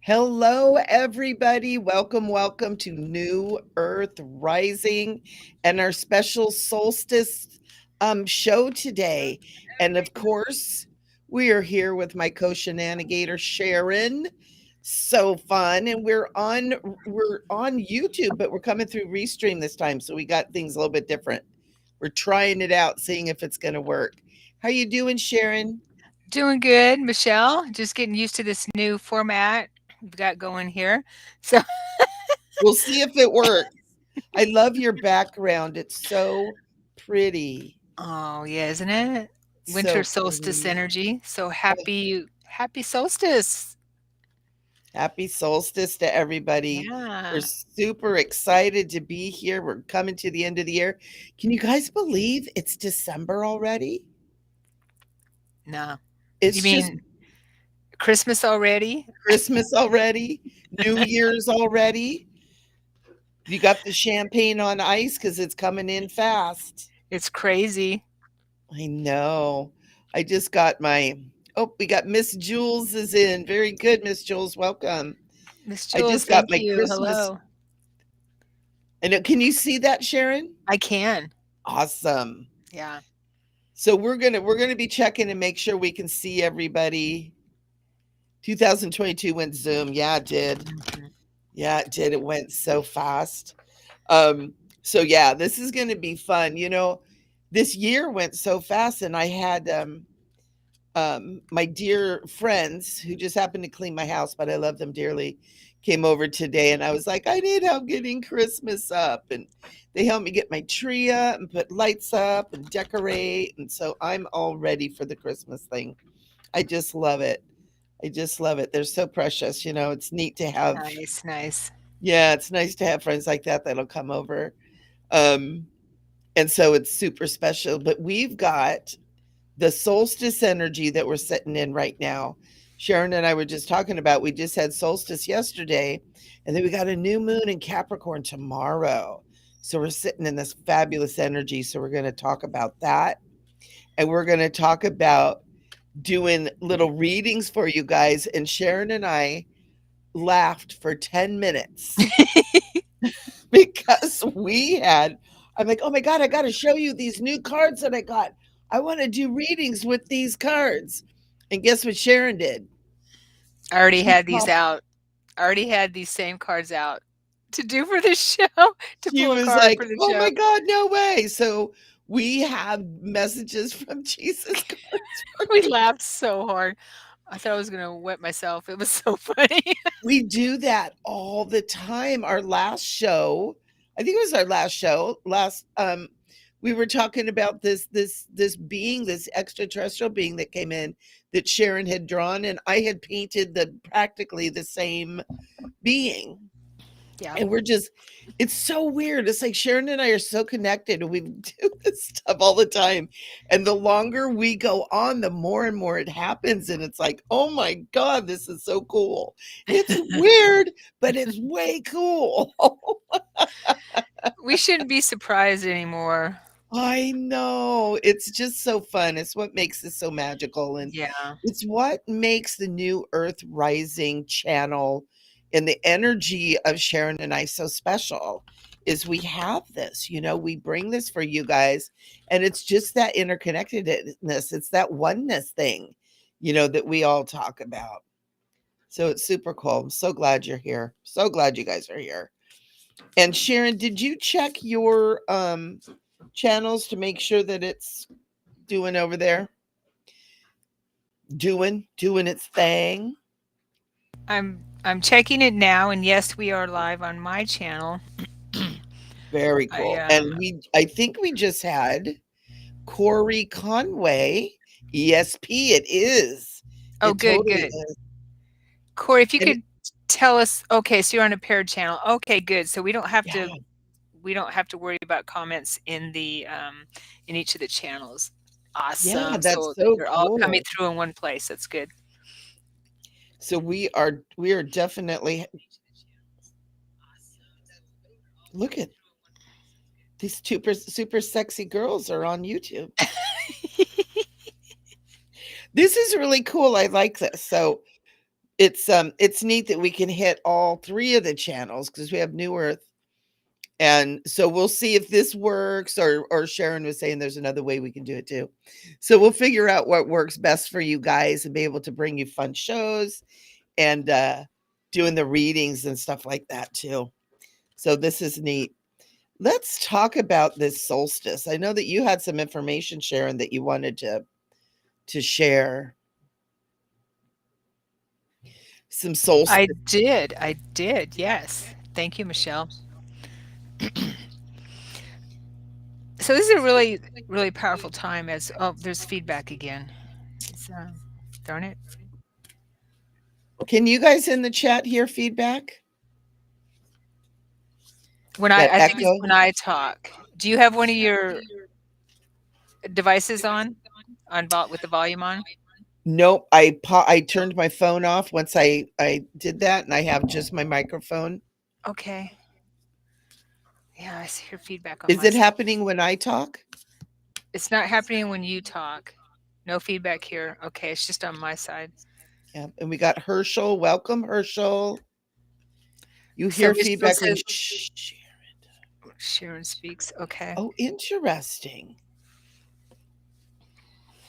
Hello, everybody. Welcome to New Earth Rising and our special solstice show today. And of course, we are here with my co-shenanigator Sharon. So fun, and we're on YouTube, but we're coming through Restream this time, so we got things a little bit different. We're trying it out, seeing if it's going to work. How you doing, Sharon? Doing good, Michelle. Just getting used to this new format we've got going here. So, We'll see if it works. I love your background. It's so pretty. oh yeah, isn't it? Winter So solstice pretty. energy. So Oh, happy solstice. happy solstice to everybody. We're Yeah. super excited to be here. We're coming to the end of the year. Can you guys believe it's December already? No. You It's just mean Christmas already? Christmas already, New Year's already. You got the champagne on ice because it's coming in fast. It's crazy. I know. I just got my we got Miss Jules is in. Very good, Miss Jules. Welcome. Miss I Jules, just got thank my you. Christmas. Hello. I know. Can you see that, Sharon? I can. Awesome. Yeah. So we're gonna be checking and make sure we can see everybody. 2022 went Zoom. Yeah, it did. Mhm. Yeah, it did. It went so fast. Um, so yeah, this is gonna be fun. This year went so fast, and I had my dear friends who just happened to clean my house, but I love them dearly, came over today, and I was like, I need help getting Christmas up. And they helped me get my tree up and put lights up and decorate. And so I'm all ready for the Christmas thing. I just love it. I just love it. They're so precious. It's neat to have, Nice, nice. yeah, it's nice to have friends like that that'll come over. Um, and so it's super special. But we've got the solstice energy that we're sitting in right now. Sharon and I were just talking about, we just had solstice yesterday, and then we got a new moon in Capricorn tomorrow. So we're sitting in this fabulous energy. So we're going to talk about that. And we're going to talk about doing little readings for you guys. And Sharon and I laughed for 10 minutes because I'm like, oh my God, I got to show you these new cards that I got. I want to do readings with these cards. And guess what Sharon did? I already She had these popped, out. I already had these same cards out to do for the show, to she pull a was card like, for the oh my show. God, no way. So we have messages from Jesus cards for We you. laughed so hard. I thought I was gonna wet myself. It was so funny. We do that all the time. Our last show, I think it was our last show, we were talking about this being, this extraterrestrial being that came in that Sharon had drawn, and I had painted the practically the same being. Yeah. And it's so weird. It's like Sharon and I are so connected and we do this stuff all the time. And the longer we go on, the more and more it happens. And it's like, oh my God, this is so cool. It's weird, but it's way cool. We shouldn't be surprised anymore. I know. It's just so fun. It's what makes this so magical. And Yeah. it's what makes the New Earth Rising channel and the energy of Sharon and I so special is we have this, we bring this for you guys. And it's just that interconnectedness. It's that oneness thing, that we all talk about. So it's super cool. I'm so glad you're here. So glad you guys are here. And Sharon, did you check your channels to make sure that it's doing over there? Doing its thing. I'm checking it now, and yes, we are live on my channel. Very I cool. And I think we just had Corey Conway, ESP. It is. oh, It good, totally good. is. Corey, if you And could tell us, okay, so you're on a paired channel. Okay, good. So yeah, we don't have to worry about comments in each of the channels. yeah, Awesome. that's So so they're all coming cool. through in one place. That's good. So we are definitely look at these super sexy girls are on YouTube. This is really cool. I like this. So it's neat that we can hit all three of the channels because we have New Earth. And so we'll see if this works, or Sharon was saying there's another way we can do it too. So we'll figure out what works best for you guys and be able to bring you fun shows and doing the readings and stuff like that too. So this is neat. Let's talk about this solstice. I know that you had some information, Sharon, that you wanted to share. Some solstice. I did, yes. Thank you, Michelle. So this is a really, really powerful time as oh, there's feedback again. It's, darn it. Can you guys in the chat hear feedback? When That I think it's echo? when I talk. Do you have one of your devices with the volume on? Nope. I turned my phone off once I did that, and I have just my microphone. Okay. Yeah, I hear feedback on Is my it side. happening when I talk? It's not happening when you talk. No feedback here. Okay, it's just on my side. Yeah. And we got Herschel. Welcome, Herschel. You So hear Miss Jill feedback when says Sharon speaks. Okay. Oh, interesting.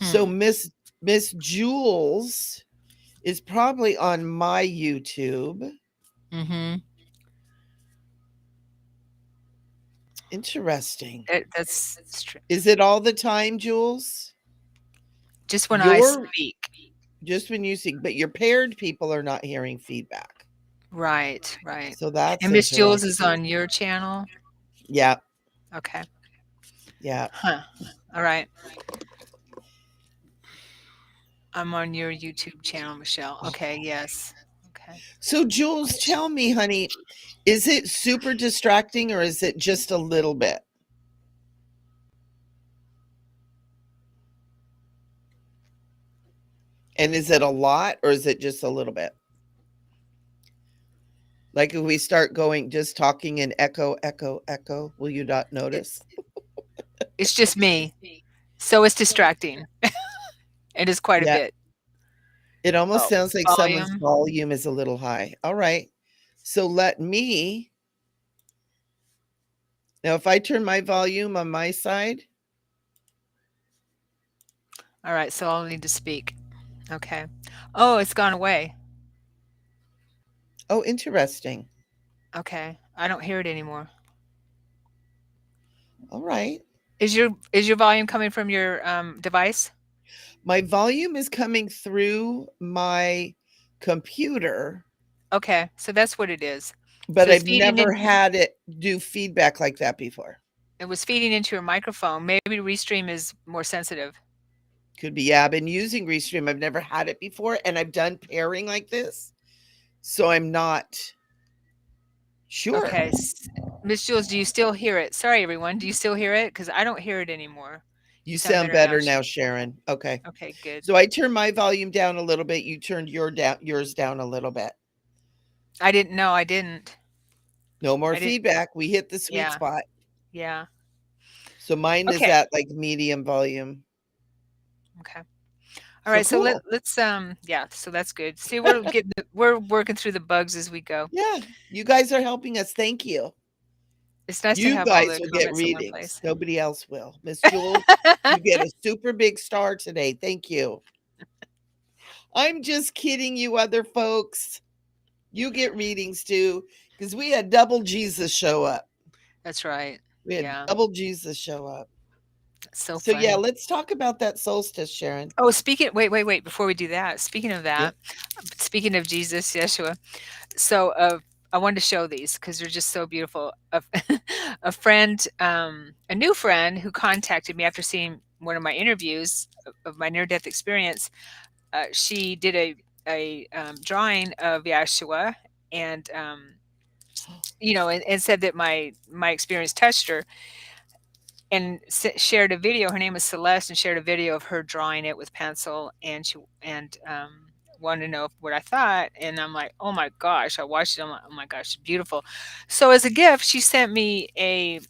So Hmm. Miss Jules is probably on my YouTube. Mm-hmm. Interesting. That's Is it all the time, Jules? just when I Your speak. Just when you see, but your paired people are not hearing feedback. Right, right. So that's And Miss Jules is interesting. on your channel? Yeah, Okay. yeah. Huh. All right. I'm on your YouTube channel, Michelle. Okay, yes. Okay. So Jules, tell me, honey, is it super distracting or is it just a little bit? And is it a lot or is it just a little bit? Like if we start going just talking in echo, echo, echo, will you not It, notice? it's just me. So it's distracting. It is quite a Yeah, bit. it almost Oh, sounds like someone's volume. volume is a little high. All right. So let me now if I turn my volume on my side, All right, so I'll need to speak. Okay. Oh, it's gone away. oh, interesting. Okay. I don't hear it anymore. All right. Is your volume coming from your device? My volume is coming through my computer, Okay, so that's what it is. but So it's I've feeding never in. had it do feedback like that before. It was feeding into your microphone. Maybe Restream is more sensitive. Could be, yeah, I've been using Restream. I've never had it before, and I've done pairing like this. So I'm not sure. Okay. Miss Jules, do you still hear it? Sorry, everyone. Do you still hear it? Because I don't hear it anymore. You You sound sound better now. better now, Sharon. Okay. Okay, good. So I turned my volume down a little bit. You turned yours down a little bit. I didn't know. I didn't. No more I didn't. feedback. We hit the sweet Yeah. spot. Yeah. So mine is Okay. at like medium volume. Okay. All So right. So cool. yeah. So that's good. See, we're working through the bugs as we go. Yeah, you guys are helping us. Thank you. It's nice to You have all guys the will get comments in one readings. place. Nobody else will. Miss Jules, you get a super big star today. Thank you. I'm just kidding you, other folks. You get readings too, because we had double Jesus show up. That's right. We had Yeah. double Jesus show up. That's so So yeah, funny. let's talk about that solstice, Sharon. Oh, wait, before we do that, speaking of Yeah. that, speaking of Jesus, Yeshua, so I wanted to show these because they're just so beautiful. A friend, a new friend who contacted me after seeing one of my interviews of my near-death experience, she did a drawing of Yeshua and, and said that my experience touched her and shared a video. Her name is Celeste, and shared a video of her drawing it with pencil, and wanted to know what I thought. And I'm like, oh my gosh! I watched it. I'm like, oh my gosh, beautiful. So as a gift, she sent me a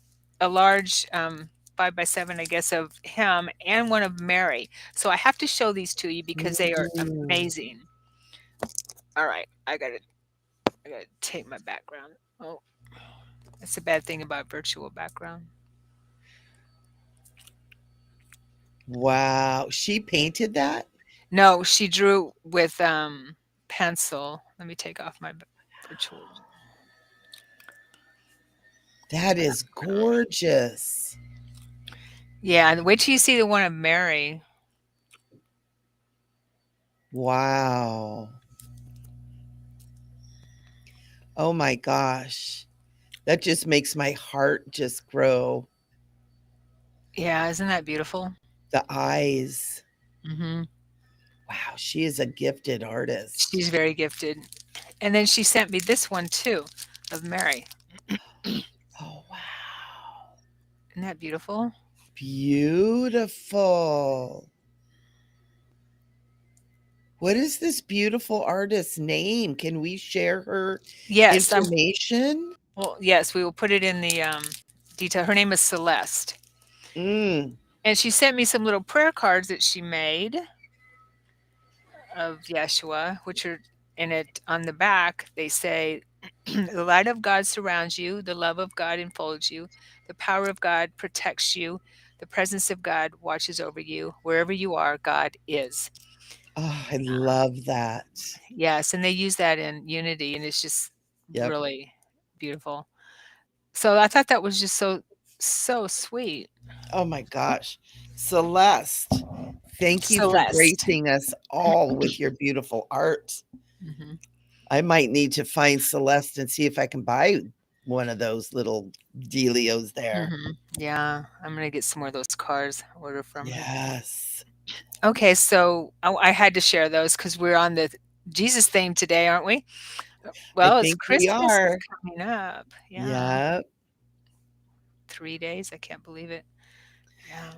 large 5x7, I guess, of him and one of Mary. So I have to show these to you because they are Mm. amazing. All right, I gotta take my background. Oh, that's a bad thing about virtual background. Wow. She painted that? No, she drew with pencil. Let me take off my virtual That is background. gorgeous. Yeah, and wait till you see the one of Mary. Wow. Oh my gosh. That just makes my heart just grow. Yeah, isn't that beautiful? The eyes. Hmm. Wow, she is a gifted artist. She's very gifted. And then she sent me this one too of Mary. Oh, wow. Isn't that beautiful? Beautiful. What is this beautiful artist's name? Can we share her Yes, information? well, yes, we will put it in the detail. Her name is Celeste. Mm. And she sent me some little prayer cards that she made of Yeshua, which are in it on the back. They say, the light of God surrounds you, the love of God enfolds you, the power of God protects you, the presence of God watches over you. Wherever you are, God is. Oh, I love that. Yes, and they use that in Unity, and it's just Yep. really beautiful. So I thought that was just so sweet. Oh my gosh. Celeste, thank you for Celeste. gracing us all with your beautiful art. Hmm. I might need to find Celeste and see if I can buy one of those little dealios there. Hmm. Yeah, I'm gonna get some more of those cards, order from her. Yes. Okay, so I had to share those because we're on the Jesus theme today, aren't we? I Well, it's think we Christmas is are. coming up. Yeah, Yep. 3 days. I can't believe it. Yeah.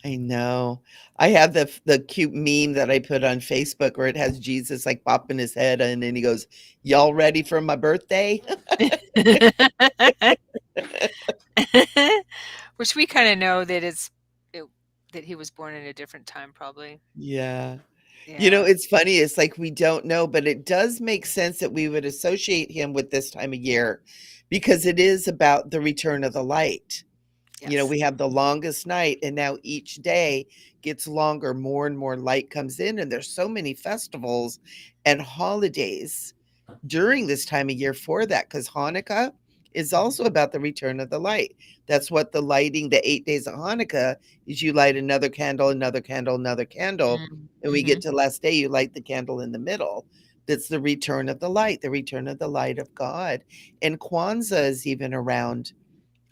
I know. I have the cute meme that I put on Facebook where it has Jesus like popping his head and then he goes, "Y'all ready for my birthday?" Which we kind of know that it, that he was born in a different time, probably. Yeah. Yeah. It's funny, it's like we don't know, but it does make sense that we would associate him with this time of year because it is about the return of the light. Yes. We have the longest night, and now each day gets longer, more and more light comes in, and there's so many festivals and holidays during this time of year for that because Hanukkah is also about the return of the light. That's what the lighting, the 8 days of Hanukkah, is you light another candle, another candle, another candle. And we get Mm-hmm. to last day, you light the candle in the middle. That's the return of the return of the light of God. And Kwanzaa is even around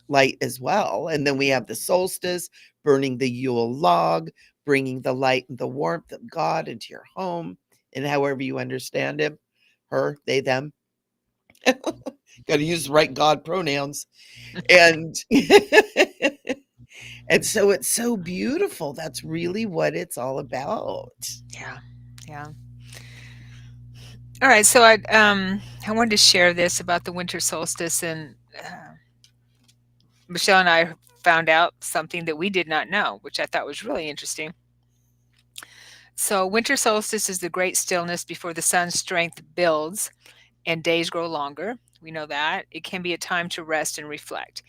light as well. And then we have the solstice, burning the Yule log, bringing the light and the warmth of God into your home, and however you understand him, her, they, them. Got to use the right God pronouns. And and so it's so beautiful. That's really what it's all about. Yeah. Yeah. All right. So I wanted to share this about the winter solstice, and Michelle and I found out something that we did not know, which I thought was really interesting. So winter solstice is the great stillness before the sun's strength builds and days grow longer. We know that. It can be a time to rest and reflect.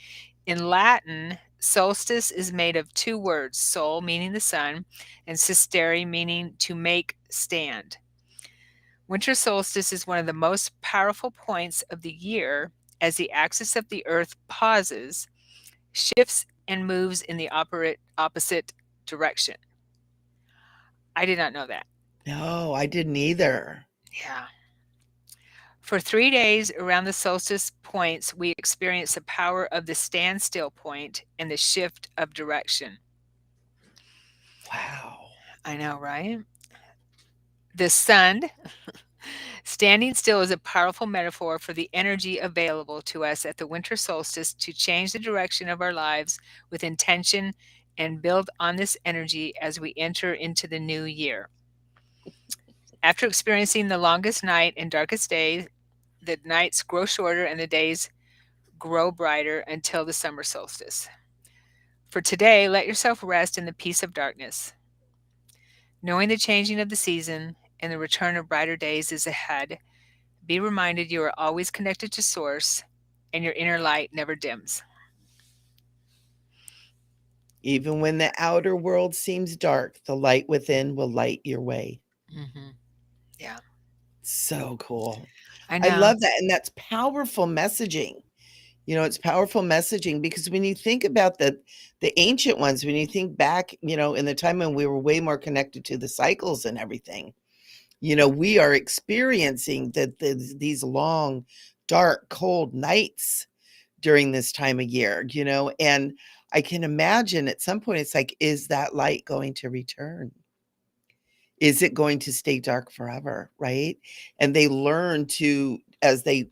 In Latin, solstice is made of two words, sol, meaning the sun, and sistere, meaning to make stand. Winter solstice is one of the most powerful points of the year as the axis of the earth pauses, shifts, and moves in the opposite direction. I did not know that. No, I didn't either. Yeah. For 3 days around the solstice points, we experience the power of the standstill point and the shift of direction. Wow. I know, right? The sun standing still is a powerful metaphor for the energy available to us at the winter solstice to change the direction of our lives with intention and build on this energy as we enter into the new year. After experiencing the longest night and darkest day, the nights grow shorter and the days grow brighter until the summer solstice. For today, let yourself rest in the peace of darkness, knowing the changing of the season and the return of brighter days is ahead. Be reminded you are always connected to source and your inner light never dims. Even when the outer world seems dark, the light within will light your way. Mhm. Yeah. So cool. I I know. love that. And that's powerful messaging. It's powerful messaging because when you think about the ancient ones, when you think back, in the time when we were way more connected to the cycles and everything, we are experiencing these long, dark, cold nights during this time of year, and I can imagine at some point it's like, is that light going to return? Is it going to stay dark forever, right? And they learn to, as they,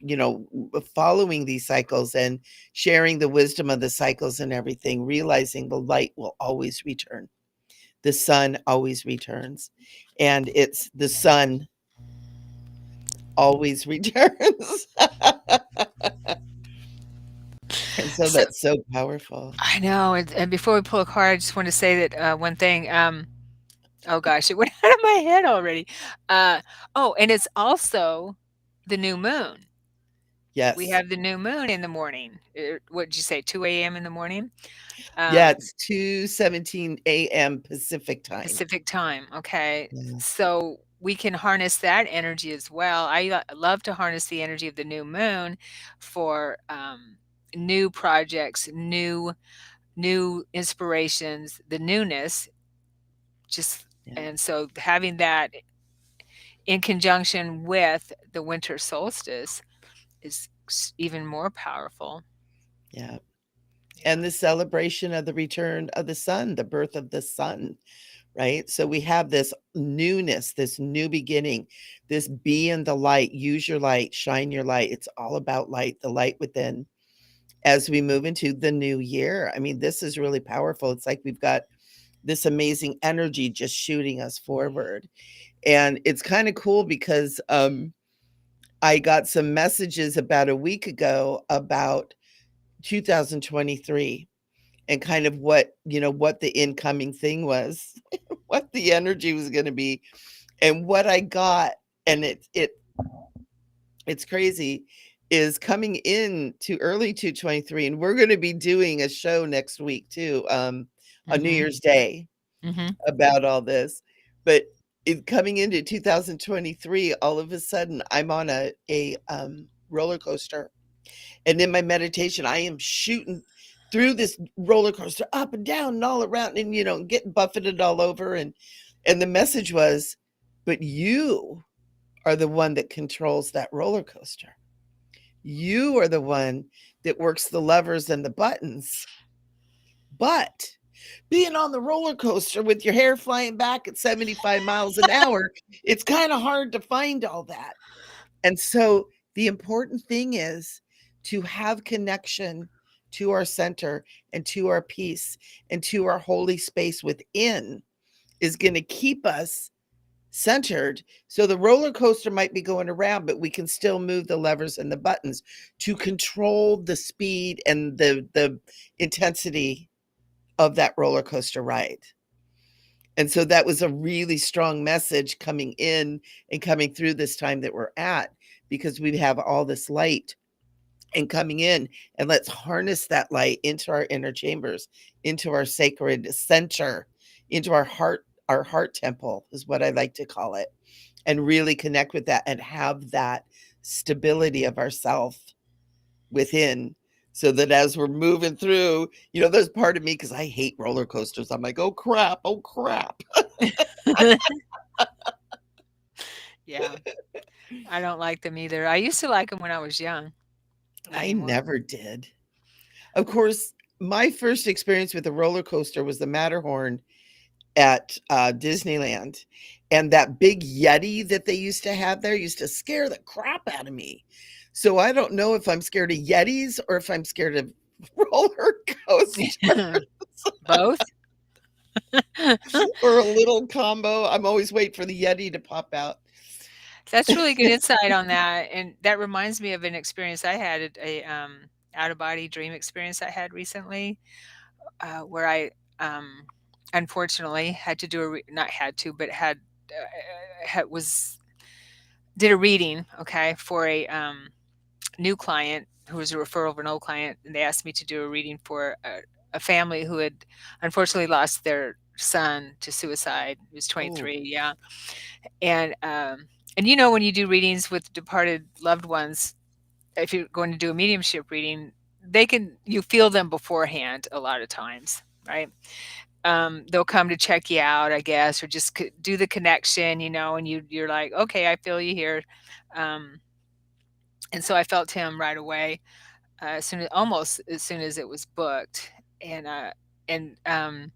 following these cycles and sharing the wisdom of the cycles and everything, realizing the light will always return. The sun always returns. And it's the sun always returns. And so So that's so powerful. I know, and before we pull a card, I just want to say that one thing. Oh gosh, it went out of my head already. Uh, oh, and it's also the new moon. We Yes. have the new moon in the morning. What did you say? 2 a.m. in the morning, Yeah, um, it's 2:17 a.m. Pacific time. Pacific time. Okay, Yeah. so we can harness that energy as well. Love to harness the energy of the new moon for new projects, new inspirations, the newness. Just Yeah. and so having that in conjunction with the winter solstice is even more powerful. Yeah. And Yeah. the celebration of the return of the sun, the birth of the sun, right? So we have this newness, this new beginning, this be in the light, use your light, shine your light. It's all about light, the light within. As we move into the new year, I mean, this is really powerful. It's like we've got this amazing energy just shooting us forward. And it's kind of cool because I got some messages about a week ago about 2023 and kind of what the incoming thing was, what the energy was going to be, and what I got. And it's crazy, is coming in to early 223, and we're going to be doing a show next week too, on New Mhm. Year's Day, Mhm. about all this. But coming into 2023, all of a sudden I'm on a roller coaster. And in my meditation, I am shooting through this roller coaster up and down and all around, and getting buffeted all over. And the message was, but you are the one that controls that roller coaster. You are the one that works the levers and the buttons. But being on the roller coaster with your hair flying back at 75 miles an hour, it's kind of hard to find all that. And so the important thing is to have connection to our center and to our peace and to our holy space within is going to keep us centered. So the roller coaster might be going around, but we can still move the levers and the buttons to control the speed and the intensity of that roller coaster ride. And so that was a really strong message coming in and coming through this time that we're at, because we have all this light and coming in, and let's harness that light into our inner chambers, into our sacred center, into our heart temple is what I like to call it, and really connect with that and have that stability of ourself within, so that as we're moving through, there's part of me, because I hate roller coasters. I'm like, oh crap. Yeah. I don't like them either. I used to like them when I was young. Not I anymore. never did. Of course, my first experience with a roller coaster was the Matterhorn at Disneyland. And that big Yeti that they used to have there used to scare the crap out of me. So I don't know if I'm scared of Yetis or if I'm scared of roller coasters, Both? or a little combo. I'm always waiting for the Yeti to pop out. That's really good insight on that, and that reminds me of an experience I had at out of body dream experience I had recently, where I, unfortunately had to do a re not had to, but had, was did a reading, okay, for a new client who was a referral of an old client, and they asked me to do a reading for a family who had unfortunately lost their son to suicide. He was Oh, 23, yeah. And you know, when you do readings with departed loved ones, if you're going to do a mediumship reading, you feel them beforehand a lot of times, right? They'll come to check you out, I guess, or just do the connection, you know, and you're like, okay, I feel you here. Um, and so I felt him right away, almost as soon as it was booked. And and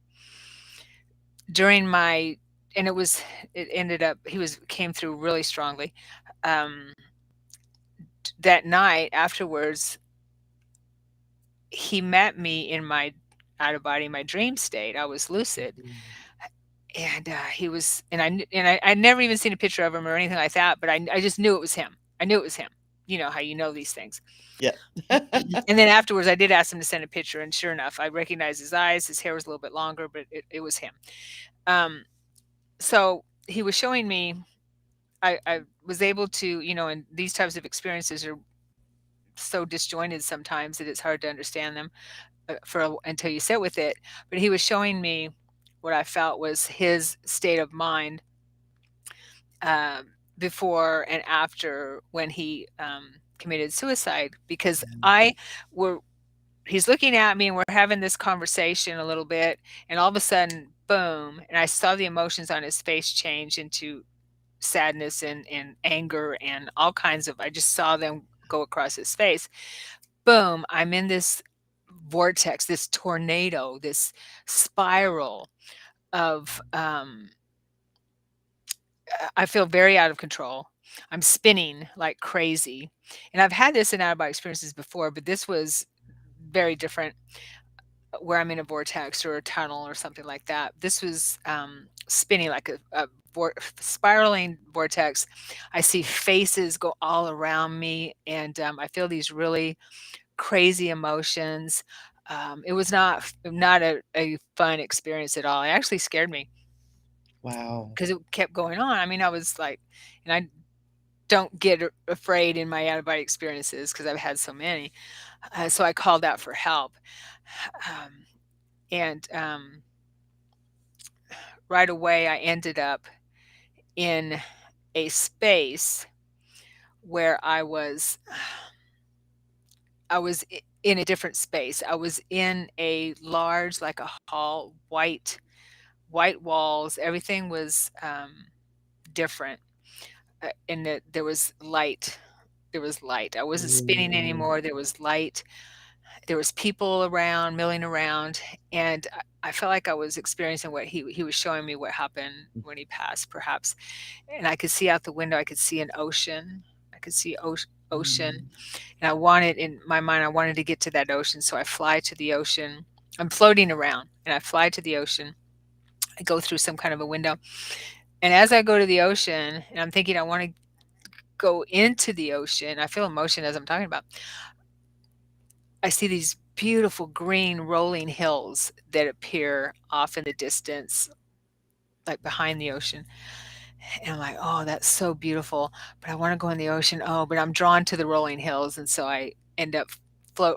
during my and it ended up he was came through really strongly. Um, that night afterwards, he met me in my out of body, my dream state. I was lucid, mhm. and he was, and I'd never even seen a picture of him or anything like that, but I just knew it was him. I knew it was him. You know how you know these things. Yeah. And then afterwards, I did ask him to send a picture, and sure enough, I recognized his eyes. His hair was a little bit longer, but it was him. Um, so he was showing me. I was able to, you know, and these types of experiences are so disjointed sometimes that it's hard to understand them until you sit with it. But he was showing me what I felt was his state of mind um, before and after when he committed suicide. Because we're he's looking at me and we're having this conversation a little bit, and all of a sudden, boom! And I saw the emotions on his face change into sadness and anger and all kinds of. I just saw them go across his face. Boom! I'm in this vortex, this tornado, this spiral of I feel very out of control. I'm spinning like crazy. And I've had this in out of body experiences before, but this was very different where I'm in a vortex or a tunnel or something like that. This was spinning like spiraling vortex. I see faces go all around me, and I feel these really crazy emotions. It was not a fun experience at all. It actually scared me Wow. because it kept going on. I mean, I was like, and I don't get afraid in my out of body experiences because I've had so many. So I called out for help. Um, and right away, I ended up in a space where I was in a different space. I was in a large, like a hall, white walls. Everything was different, and that there was light. There was light. I wasn't spinning Mm, anymore. There was light. There was people around, milling around, and I felt like I was experiencing what he was showing me what happened when he passed, perhaps. And I could see out the window. I could see an ocean. I could see ocean, mm, and I wanted in my mind. I wanted to get to that ocean, so I fly to the ocean. I'm floating around, and I fly to the ocean. I go through some kind of a window, and as I go to the ocean, and I'm thinking I want to go into the ocean. I feel emotion as I'm talking about. I see these beautiful green rolling hills that appear off in the distance, like behind the ocean. And I'm like, oh, that's so beautiful. But I want to go in the ocean. Oh, but I'm drawn to the rolling hills. And so I end up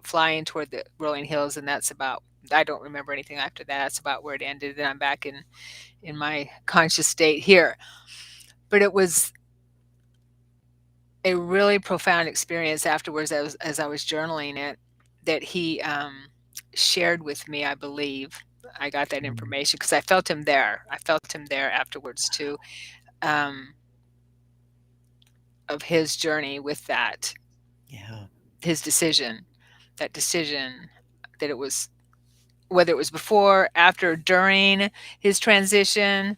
flying toward the rolling hills. And that's about, I don't remember anything after that. That's about where it ended. And I'm back in my conscious state here. But it was a really profound experience afterwards as I was journaling it that he shared with me, I believe. I got that mm. information because I felt him there. I felt him there afterwards too, um, of his journey with that, Yeah. his decision, that decision that it was, whether it was before, after, during his transition,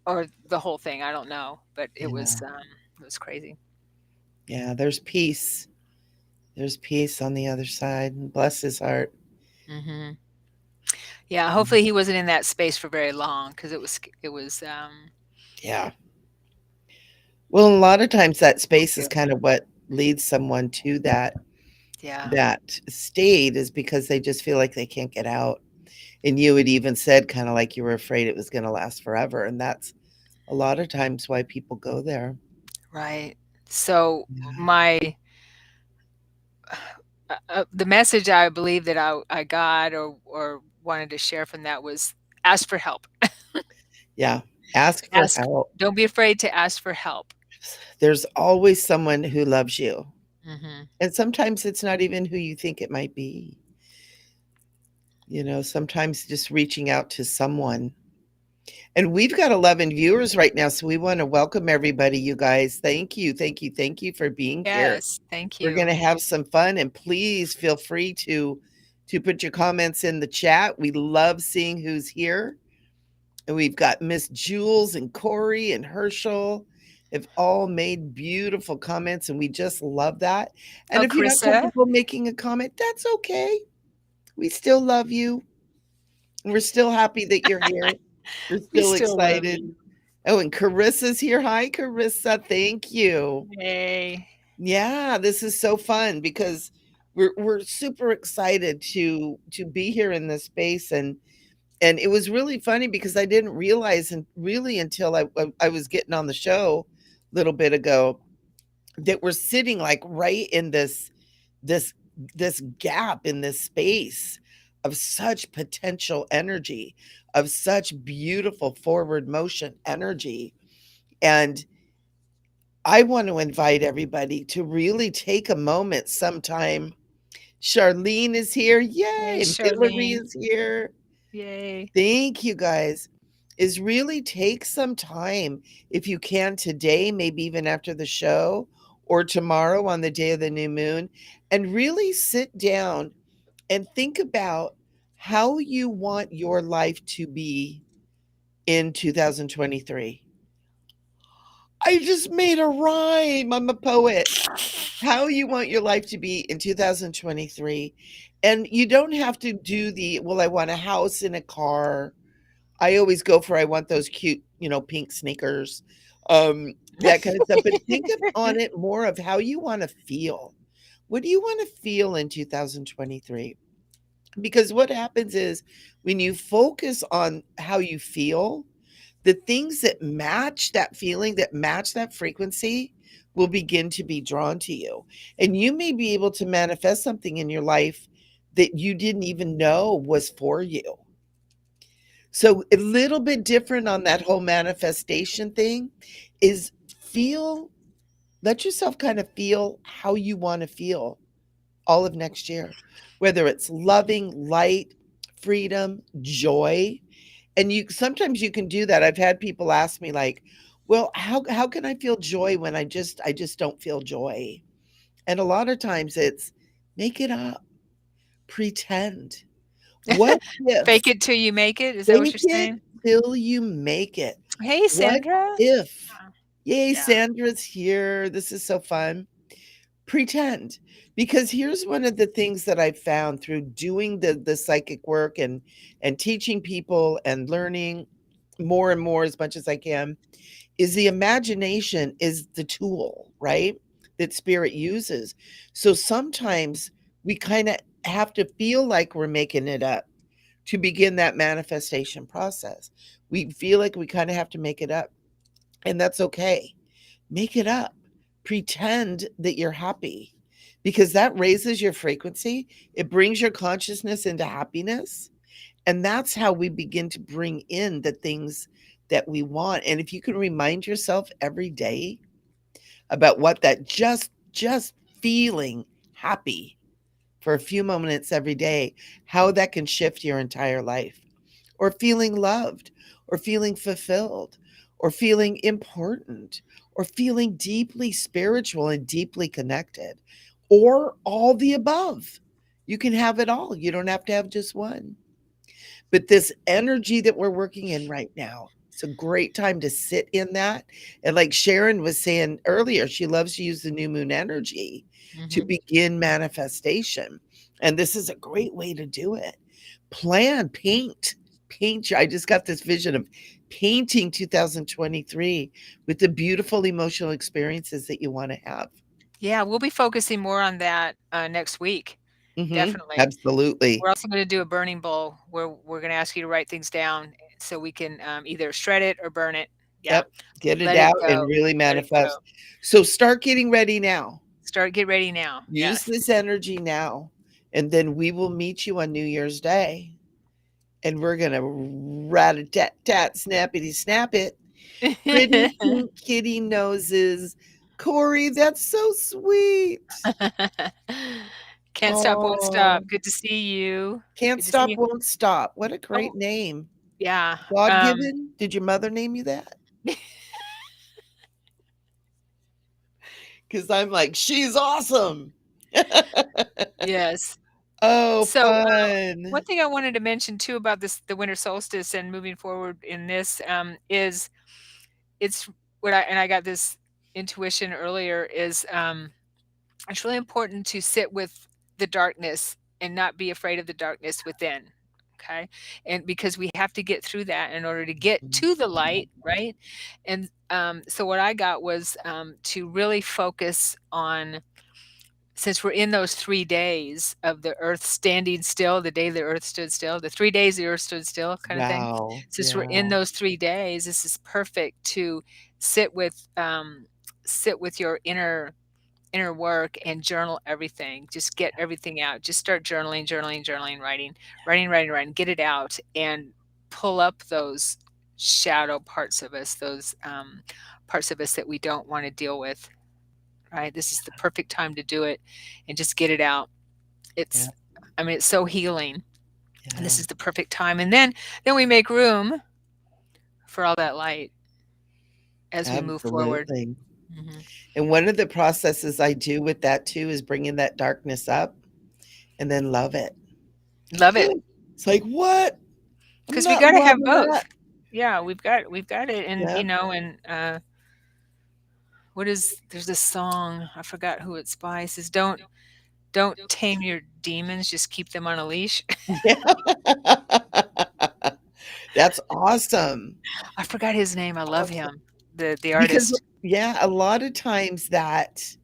or the whole thing. I don't know, but Yeah. it was crazy. Yeah. There's peace. There's peace on the other side. Bless his heart. Hmm. Yeah, Mm, hopefully he wasn't in that space for very long because it was yeah. Well, a lot of times that space is yeah, kind of what leads someone to yeah, that state is because they just feel like they can't get out. And you had even said kind of like you were afraid it was going to last forever, and that's a lot of times why people go there. right. So Yeah. my the message I believe that I got or wanted to share from that was ask for help. Yeah. Ask for Ask. help. Don't be afraid to ask for help. There's always someone who loves you. Mhm. And sometimes it's not even who you think it might be. Sometimes just reaching out to someone. And we've got 11 viewers right now, so we want to welcome everybody, you guys. Thank you, thank you, thank you for being here. Yes, thank We're going you. to have some fun, and please feel free to put your comments in the chat. We love seeing who's here. And we've got Miss Jules and Corey and Herschel have all made beautiful comments, and we just love that. And Oh, if you're not Carissa, comfortable making a comment, that's okay. We still love you. We're still happy that you're here. We're we still still love excited. you. Oh, and Carissa's here. Hi, Carissa. Thank you. Yay. Yeah, this is so fun because we're super excited to be here in this space, and it was really funny because I didn't realize and really until I was getting on the show a little bit ago that we're sitting like right in this this gap in this space of such potential energy, of such beautiful forward motion energy. And I want to invite everybody to really take a moment sometime. Charlene is here. Yay. Hey, And Hillary Charlene. is here. Yay. Thank you guys. Is really take some time if you can today, maybe even after the show or tomorrow on the day of the new moon, and really sit down and think about how you want your life to be in 2023. I just made a rhyme. I'm a poet. How you want your life to be in 2023. And you don't have to do well, I want a house and a car. I always go for I want those cute, pink sneakers, that kind of stuff. But think of on it more of how you want to feel. What do you want to feel in 2023? Because what happens is when you focus on how you feel, the things that match that feeling, that match that frequency, will begin to be drawn to you. And you may be able to manifest something in your life that you didn't even know was for you. So, a little bit different on that whole manifestation thing is feel, let yourself kind of feel how you want to feel all of next year, whether it's loving, light, freedom, joy. And you sometimes you can do that. I've had people ask me like, "Well, how can I feel joy when I just don't feel joy?" And a lot of times it's make it up, pretend. What Fake if it till you make it. Is that what fake you're it saying? till you make it? Hey, What Sandra. if? Uh, Yay, Yeah. Sandra's here. This is so fun. Pretend. Because here's one of the things that I found through doing the psychic work and teaching people and learning more and more as much as I can is the imagination is the tool, right? That spirit uses. So sometimes we kind of have to feel like we're making it up to begin that manifestation process. We feel like we kind of have to make it up, and that's okay. Make it up. Pretend that you're happy because that raises your frequency. It brings your consciousness into happiness. And that's how we begin to bring in the things that we want. And if you can remind yourself every day about what that just feeling happy for a few moments every day, how that can shift your entire life, or feeling loved, or feeling fulfilled, or feeling important, or feeling deeply spiritual and deeply connected, or all the above. You can have it all. You don't have to have just one. But this energy that we're working in right now, it's a great time to sit in that. And like Sharon was saying earlier, she loves to use the new moon energy to Mhm. begin manifestation. And this is a great way to do it. Plan, paint. I just got this vision of painting 2023 with the beautiful emotional experiences that you want to have. Yeah, we'll be focusing more on that, next week, definitely. Absolutely. We're also gonna do a burning bowl where we're gonna ask you to write things down so we can, either shred it or burn it. Yeah. Yep. Get it Let it out and go. really Let it go. manifest. So start getting ready now. Get ready now. Use Yes. this energy now. And then we will meet you on New Year's Day. And we're going to rat a tat tat, snappity snap it. Pretty pink kitty noses. Corey, that's so sweet. Can't stop, won't Oh, stop. Good to see you. can't Good to see stop, you. won't stop. What a Oh, great name. yeah. God given? Did your mother name you that? Because I'm like, she's awesome. Yes. Oh, So, one fun. thing I wanted to mention too about the winter solstice and moving forward in this, is it's what I got this intuition earlier is, it's really important to sit with the darkness and not be afraid of the darkness within. Okay. And because we have to get through that in order to get to the light, right? And so what I got was to really focus on, since we're in those 3 days of the earth standing still, the day the earth stood still, the 3 days the earth stood still kind of thing. Wow. Since we're in Yeah. those 3 days, this is perfect to sit with your inner work and journal everything. Just get everything out. Just start journaling, journaling, journaling, writing, get it out and pull up those shadow parts of us, those parts of us that we don't want to deal with. Right? This is the perfect time to do it and just get it out. Yeah. It's, I mean, it's so healing, and Yeah. this is the perfect time. And then we make room for all that light as we move forward. Absolutely. Hmm. And one of the processes I do with that too is bringing that darkness up and then love it. Love it, It's like, what? I'm because we not got to have loving both. that. Yeah, we've got it, and Yep. and what is there's this song, I forgot who it's by. It says, "Don't tame your demons, just keep them on a leash." Yeah. That's awesome. I forgot his name. I love Awesome. him, the Because artist. yeah, a lot of times that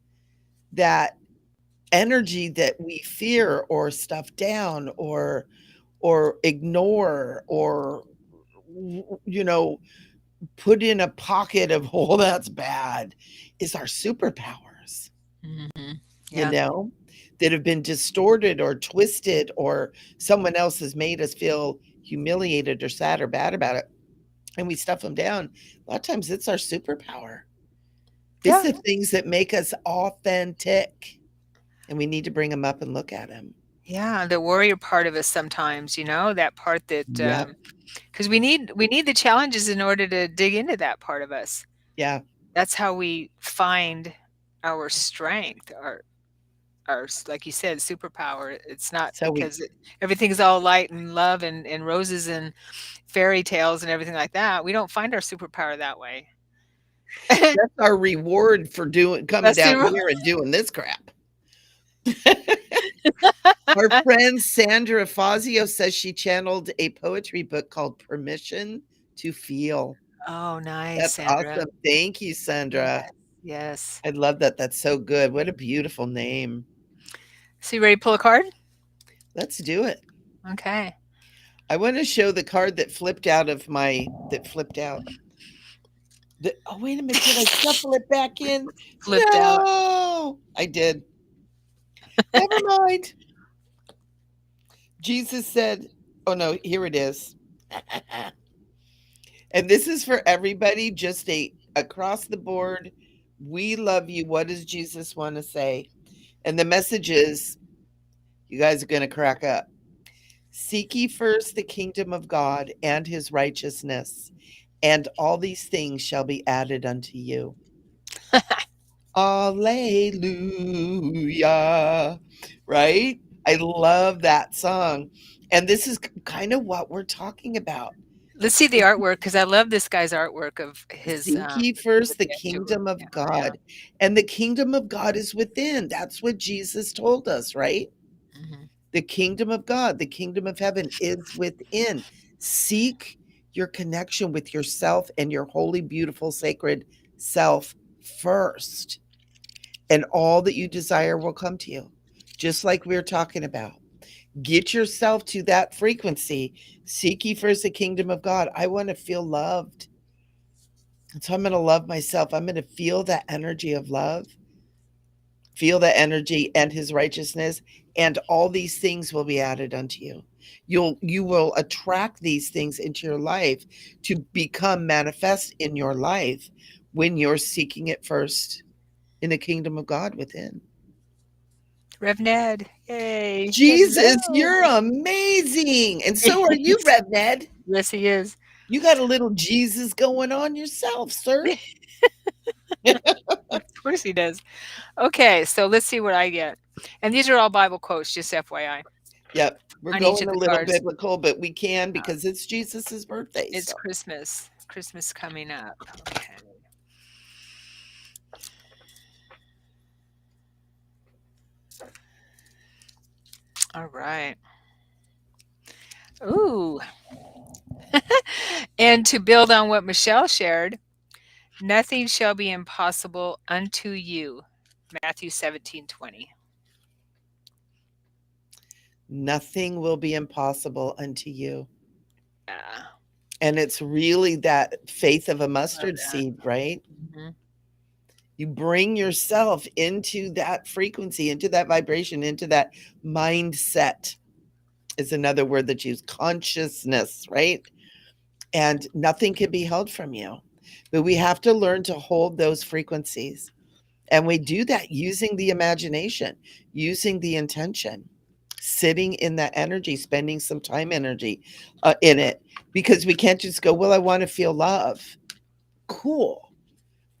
energy that we fear or stuff down or ignore or you know put in a pocket of oh that's bad is our superpowers, Hmm. you Yeah, know, that have been distorted or twisted or someone else has made us feel humiliated or sad or bad about it and we stuff them down. A lot of times it's our superpower. It's yeah, the things that make us authentic and we need to bring them up and look at them. yeah. The warrior part of us sometimes, that part that, Yep. because we need the challenges in order to dig into that part of us. Yeah. That's how we find our strength, like you said, superpower. It's not So we because everything's all light and love and roses and fairy tales and everything like that. We don't find our superpower that way. that's our reward for doing coming That's down the here and doing this crap. Our friend Sandra Fazio says she channeled a poetry book called Permission to Feel. Oh, nice, That's Sandra. awesome. Thank you, Yes, Sandra. yes. I love that. That's so good. What a beautiful name. So you ready to pull a card? Let's do it. Okay. I want to show the card that flipped out of my that flipped out. Oh, wait a minute. Did I shuffle it back in? Flipped out. No, I did. Never mind. Jesus said, oh no, here it is. And this is for everybody, just a across the board. We love you. What does Jesus want to say? And the message is, you guys are going to crack up. Seek ye first the kingdom of God and his righteousness, and all these things shall be added unto you. Alleluia. Right? I love that song. And this is kind of what we're talking about. Let's see the artwork because I love this guy's artwork of his, Seek ye first with the the extra kingdom of yeah. God. And the kingdom of God is within. That's what Jesus told us, right? Mhm. The kingdom of God, the kingdom of heaven is within. Seek your connection with yourself and your holy, beautiful, sacred self first. And all that you desire will come to you, just like we are talking about. Get yourself to that frequency. Seek ye first the kingdom of God. I want to feel loved. So I'm going to love myself. I'm going to feel that energy of love, feel the energy and his righteousness, and all these things will be added unto you. You will attract these things into your life to become manifest in your life when you're seeking it first in the kingdom of God within. Rev Ned. Yay. Jesus, you're Hello. amazing. And so are you, Rev Ned. Yes, he is. You got a little Jesus going on yourself, sir. Of course he does. Okay, so let's see what I get. And these are all Bible quotes, just FYI, Yep. We're on each going of a the little cards. biblical, but we can Uh, because it's Jesus's birthday. it's So, Christmas. Christmas coming up. Okay. All right. Ooh. And to build on what Michelle shared, nothing shall be impossible unto you. Matthew 17:20. nothing will be impossible unto you. Yeah, And it's really that faith of a love mustard that. seed, right? Mhm. You bring yourself into that frequency, into that vibration, into that mindset is another word that's used, consciousness, right? And nothing can be held from you. But we have to learn to hold those frequencies. And we do that using the imagination, using the intention, sitting in that energy, spending some time energy in it, because we can't just go, well, I want to feel love. Cool.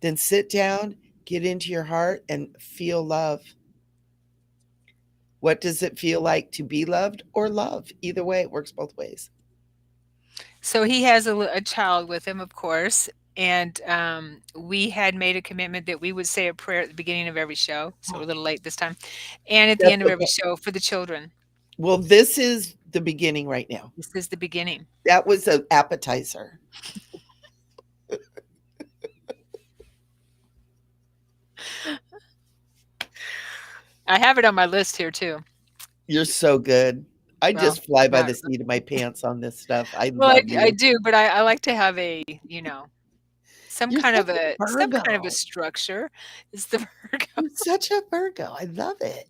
Then sit down, get into your heart, and feel love. What does it feel like to be loved or love? Either way, it works both ways. So he has a child with him, of course. And we had made a commitment that we would say a prayer at the beginning of every show. So we're a little late this time. And at the That's end of every okay. show for the children. Well, this is the beginning right now. This is the beginning. That was an appetizer. I have it on my list here too. You're so good. I Well, just fly by not the seat of my pants on this stuff. I well, love I you. do, but I like to have a, You're such a some kind of a Virgo. structure. Is the Virgo. You're such a Virgo. I love it.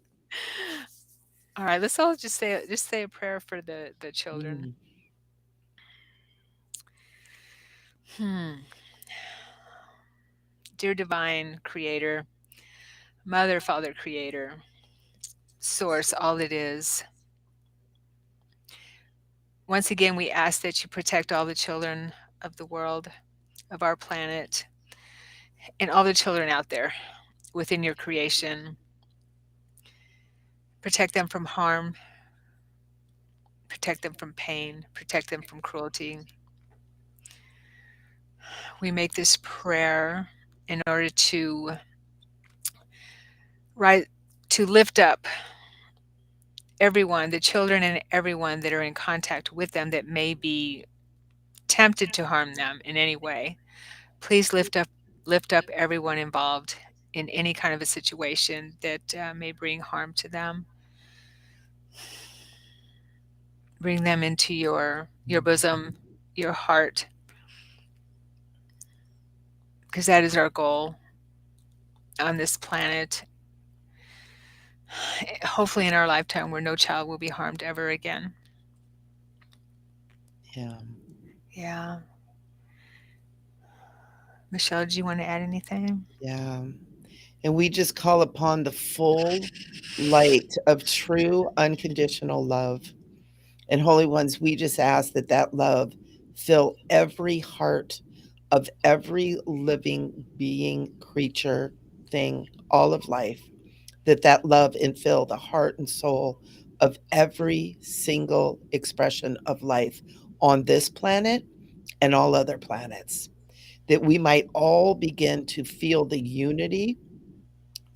All right, let's all just say a prayer for the children. Mm, Hmm. Dear divine creator, mother, father, creator, source, all it is. Once again, we ask that you protect all the children of the world, of our planet, and all the children out there within your creation. Protect them from harm, protect them from pain, protect them from cruelty. We make this prayer in order to right to lift up everyone, the children and everyone that are in contact with them that may be tempted to harm them in any way. Please lift up everyone involved in any kind of a situation that may bring harm to them. Bring them into your bosom, your heart, because that is our goal on this planet. Hopefully, in our lifetime, where no child will be harmed ever again. yeah. Yeah. Michelle, do you want to add anything? Yeah. And we just call upon the full light of true unconditional love. And Holy Ones, we just ask that that love fill every heart of every living being, creature, thing, all of life, that that love infill the heart and soul of every single expression of life on this planet and all other planets, that we might all begin to feel the unity,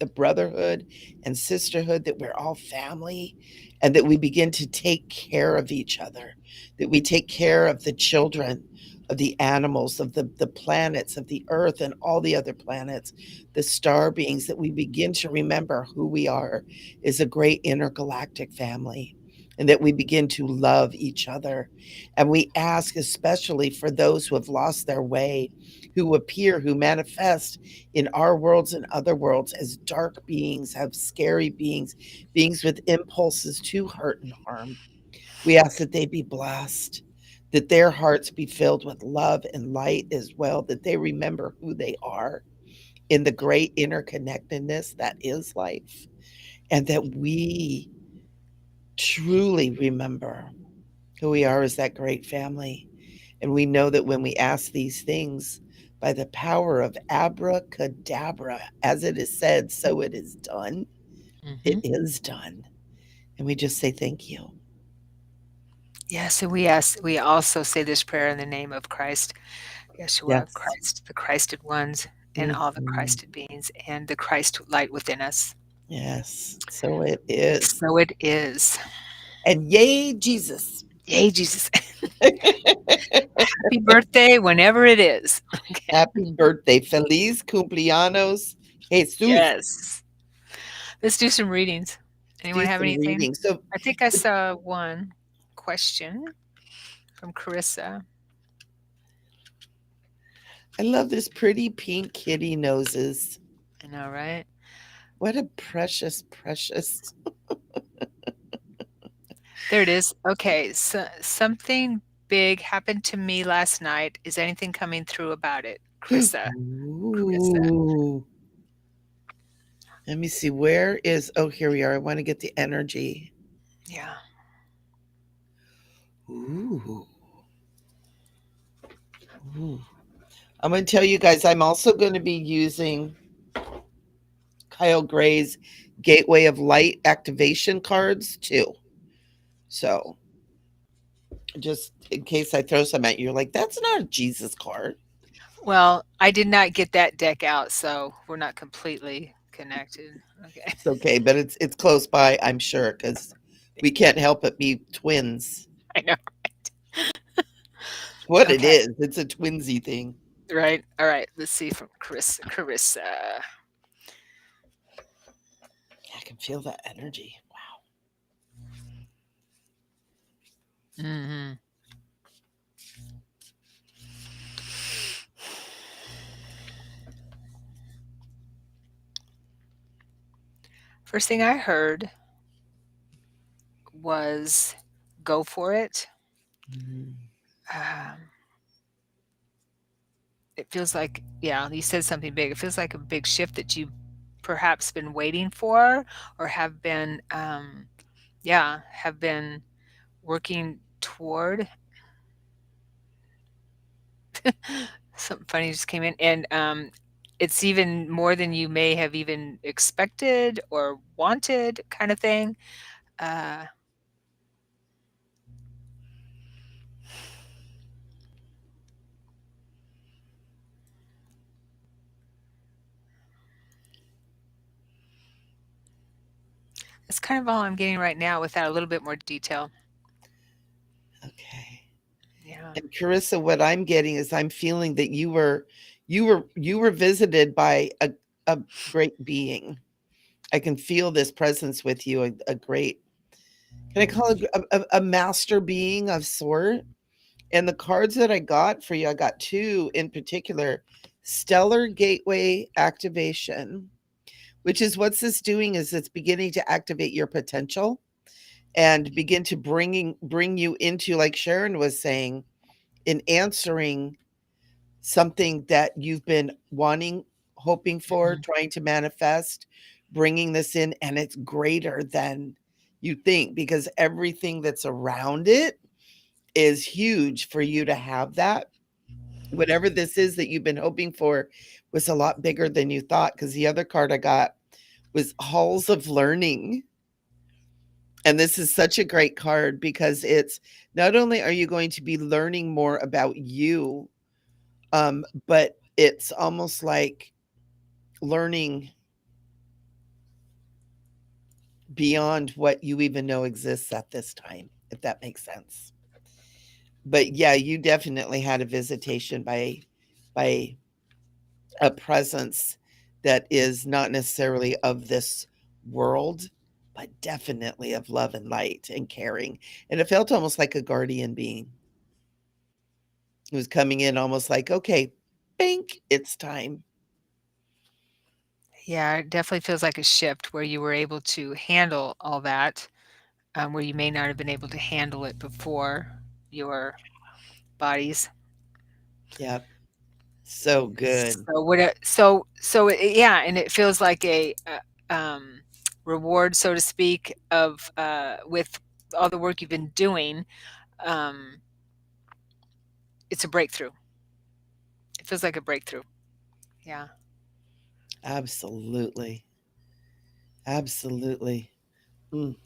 the brotherhood and sisterhood, that we're all family, and that we begin to take care of each other, that we take care of the children, of the animals, of the planets, of the earth and all the other planets, the star beings, that we begin to remember who we are is a great intergalactic family, and that we begin to love each other. And we ask especially for those who have lost their way who appear, who manifest in our worlds and other worlds as dark beings, have scary beings, beings with impulses to hurt and harm. We ask that they be blessed, that their hearts be filled with love and light as well, that they remember who they are in the great interconnectedness that is life, and that we truly remember who we are as that great family. And we know that when we ask these things, by the power of abracadabra, as it is said, so it is done. It Hmm. is done. And we just say thank you. Yes, and we also say this prayer in the name of Christ, Yeshua, Yes. Christ, the Christed ones, and all the Mhm. Christed beings, and the Christ light within us. Yes. So it is. So it is. And yay, Jesus. Yay, Jesus. Happy birthday whenever it is. Okay. Happy birthday. Feliz cumpleaños, Jesus. Yes. Let's do some readings. Do Anyone have some anything? reading. So I think I saw one question from Carissa. I love this pretty pink kitty noses. I know, right? What a precious, precious. There it is. Okay, so something big happened to me last night. Is anything coming through about it? Carissa. Carissa. Ooh. Let me see. Where is, oh, here we are. I want to get the energy. Yeah. Ooh. Ooh. I'm going to tell you guys, I'm also going to be using Kyle Gray's Gateway of Light activation cards too. So just in case I throw some at you, you're like, that's not a Jesus card. Well, I did not get that deck out, so we're not completely connected. Okay. It's okay, but it's close by, I'm sure, because we can't help but be twins. I know. What it Okay. is, it's a twinsy thing. Right. All right. Let's see from Carissa. Carissa. I can feel that energy. Wow. Hmm. First thing I heard was go for it. Mhm. Um, it feels like, yeah, you said something big. It feels like a big shift that you've perhaps been waiting for or have been, yeah, have been working toward. Something funny just came in, and it's even more than you may have even expected or wanted, kind of thing. Uh, that's kind of all I'm getting right now without a little bit more detail. Okay. Yeah. And Carissa, what I'm getting is I'm feeling that you were visited by a great being. I can feel this presence with you, a great, can I call it a master being of sort? And the cards that I got for you, I got two in particular. Stellar Gateway Activation, which is what's this doing is it's beginning to activate your potential and begin to bring you into, like Sharon was saying, in answering something that you've been wanting, hoping for, Mhm. trying to manifest, bringing this in, and it's greater than you think because everything that's around it is huge for you to have that. Whatever this is that you've been hoping for was a lot bigger than you thought because the other card I got was Halls of Learning. And this is such a great card because it's not only are you going to be learning more about you, but it's almost like learning beyond what you even know exists at this time, if that makes sense. But yeah, you definitely had a visitation by a presence that is not necessarily of this world, but definitely of love and light and caring. And it felt almost like a guardian being who was coming in almost like, okay, bink, it's time. Yeah, it definitely feels like a shift where you were able to handle all that, where you may not have been able to handle it before your bodies. Yep. So good. So what? Yeah, and it feels like reward, so to speak, of with all the work you've been doing. Um, it's a breakthrough. It feels like a breakthrough. Yeah, Absolutely. Absolutely. Mm. My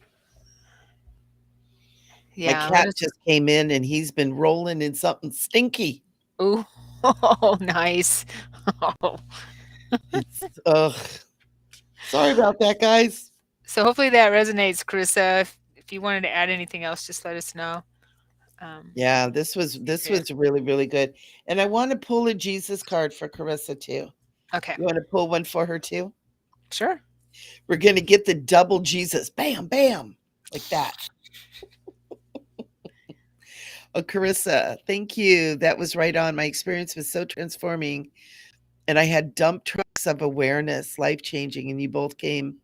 yeah. Let cat us. just came in and he's been rolling in something stinky. Ooh, oh, nice. Oh. It's ugh. Sorry about that, guys. So hopefully that resonates, Carissa. If you wanted to add anything else, just let us know. Yeah, Be this prepared. was really, really good. And I want to pull a Jesus card for Carissa too. Okay, You want to pull one for her too? sure. We're gonna get the double Jesus. Bam, bam. Like that. Oh, Carissa, thank you. That was right on. My experience was so transforming. And I had dump trucks of awareness, life changing, and you both came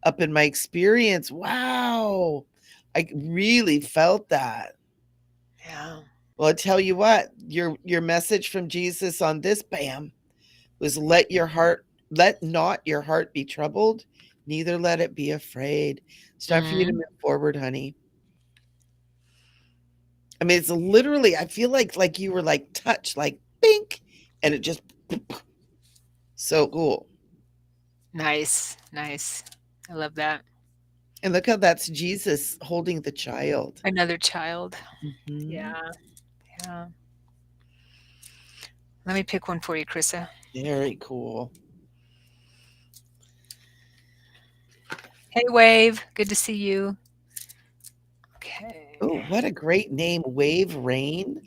up in my experience. Wow. I really felt that. Yeah. Well, I tell you what, your message from Jesus on this bam was let not your heart be troubled, neither let it be afraid. It's time for you to Mhm. move forward, honey. I mean, it's literally, I feel like you were like touched, like bink, and it just so cool. Nice, nice. I love that. And look how that's Jesus holding the child. Another child. Mhm. Yeah, yeah. Let me pick one for you, Carissa. Very cool. Hey, Wave. Good to see you. Oh, Okay. what a great name, Wave Rain.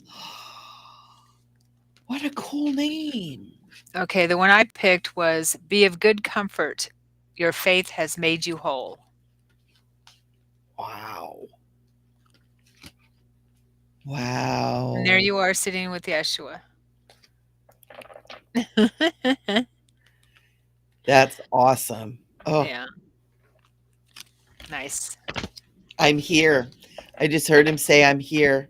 What a cool name. Okay, the one I picked was be of good comfort. Your faith has made you whole. Wow. And there Wow. you are sitting with Yeshua. That's awesome. Oh, Yeah, nice. I'm here. I just heard him say I'm here.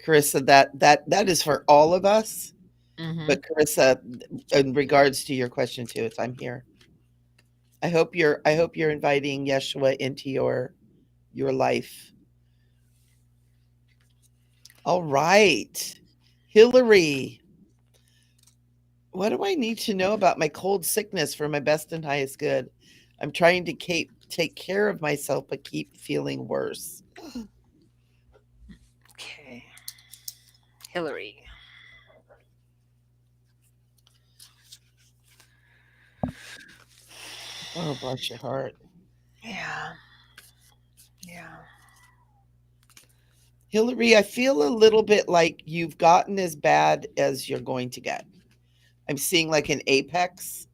Carissa, that is for all of us. Mhm. But Carissa, in regards to your question too, it's I'm here. I hope you're inviting Yeshua into your life. All right. Hillary, what do I need to know about my cold sickness for my best and highest good? I'm trying to take care of myself, but keep feeling worse. Okay. Hillary. Oh, bless your heart. Yeah, yeah. Hillary, I feel a little bit like you've gotten as bad as you're going to get. I'm seeing like an apex.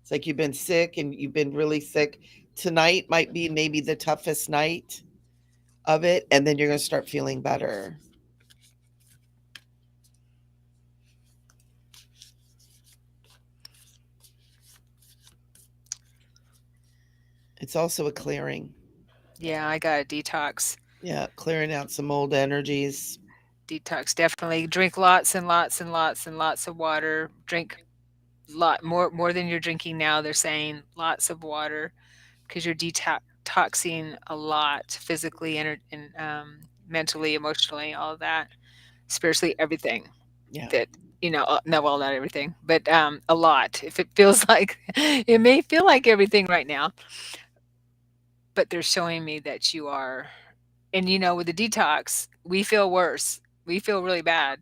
It's like you've been sick and you've been really sick. Tonight might be maybe the toughest night of it, and then you're going to start feeling better. It's also a clearing. Yeah, I got a detox. Yeah, clearing out some old energies. Detox, definitely. Drink lots and lots and lots and lots of water. Drink more than you're drinking now. They're saying lots of water because you're detoxing a lot physically and mentally, emotionally, all of that, spiritually, everything Yeah. that no, well, not everything, but a lot. If it feels like it may feel like everything right now, but they're showing me that you are. And with the detox, we feel worse. We feel really bad.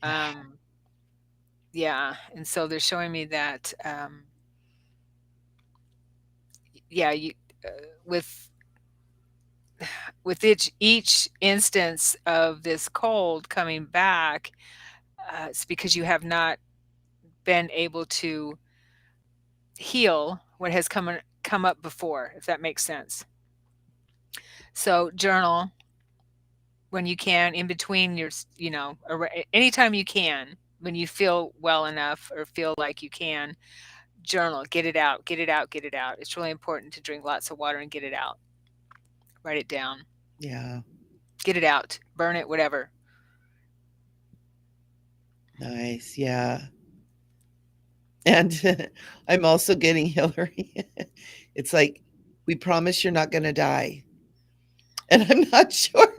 Yeah. Um, yeah, and so they're showing me that, yeah, uh, with each instance of this cold coming back, it's because you have not been able to heal what has come up before, if that makes sense. So journal when you can, in between anytime you can, when you feel well enough or feel like you can, journal, get it out, get it out, get it out. It's really important to drink lots of water and get it out. Write it down. Yeah. Get it out. Burn it, whatever. Nice. Yeah. And I'm also getting Hillary. It's like, we promise you're not going to die. And I'm not sure.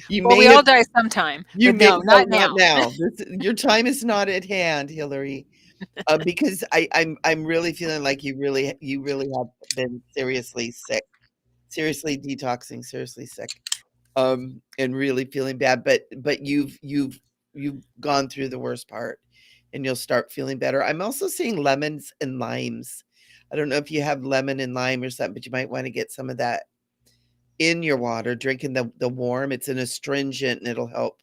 You Well, may we have, all die sometime, you but may, no, no, not not now. now. Your time is not at hand, Hillary. Because I'm really feeling like you really have been seriously sick, seriously detoxing, seriously sick, and really feeling bad. But you've gone through the worst part, and you'll start feeling better. I'm also seeing lemons and limes. I don't know if you have lemon and lime or something, but you might want to get some of that in your water. Drinking the warm, it's an astringent, and it'll help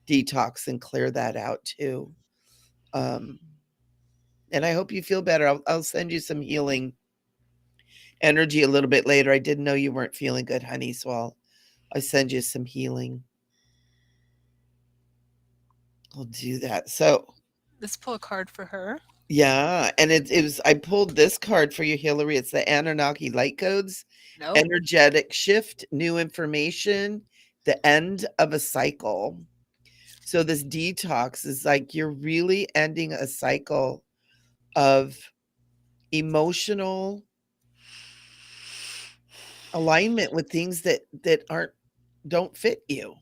detox and clear that out too. Um, and I hope you feel better. I'll send you some healing energy a little bit later. I didn't know you weren't feeling good, honey, so I'll send you some healing. I'll do that. So, Let's pull a card for her. yeah, and it was I pulled this card for you, Hillary. It's the Anunnaki light codes, Nope. energetic shift, new information, the end of a cycle. So this detox is like you're really ending a cycle of emotional alignment with things that aren't don't fit you.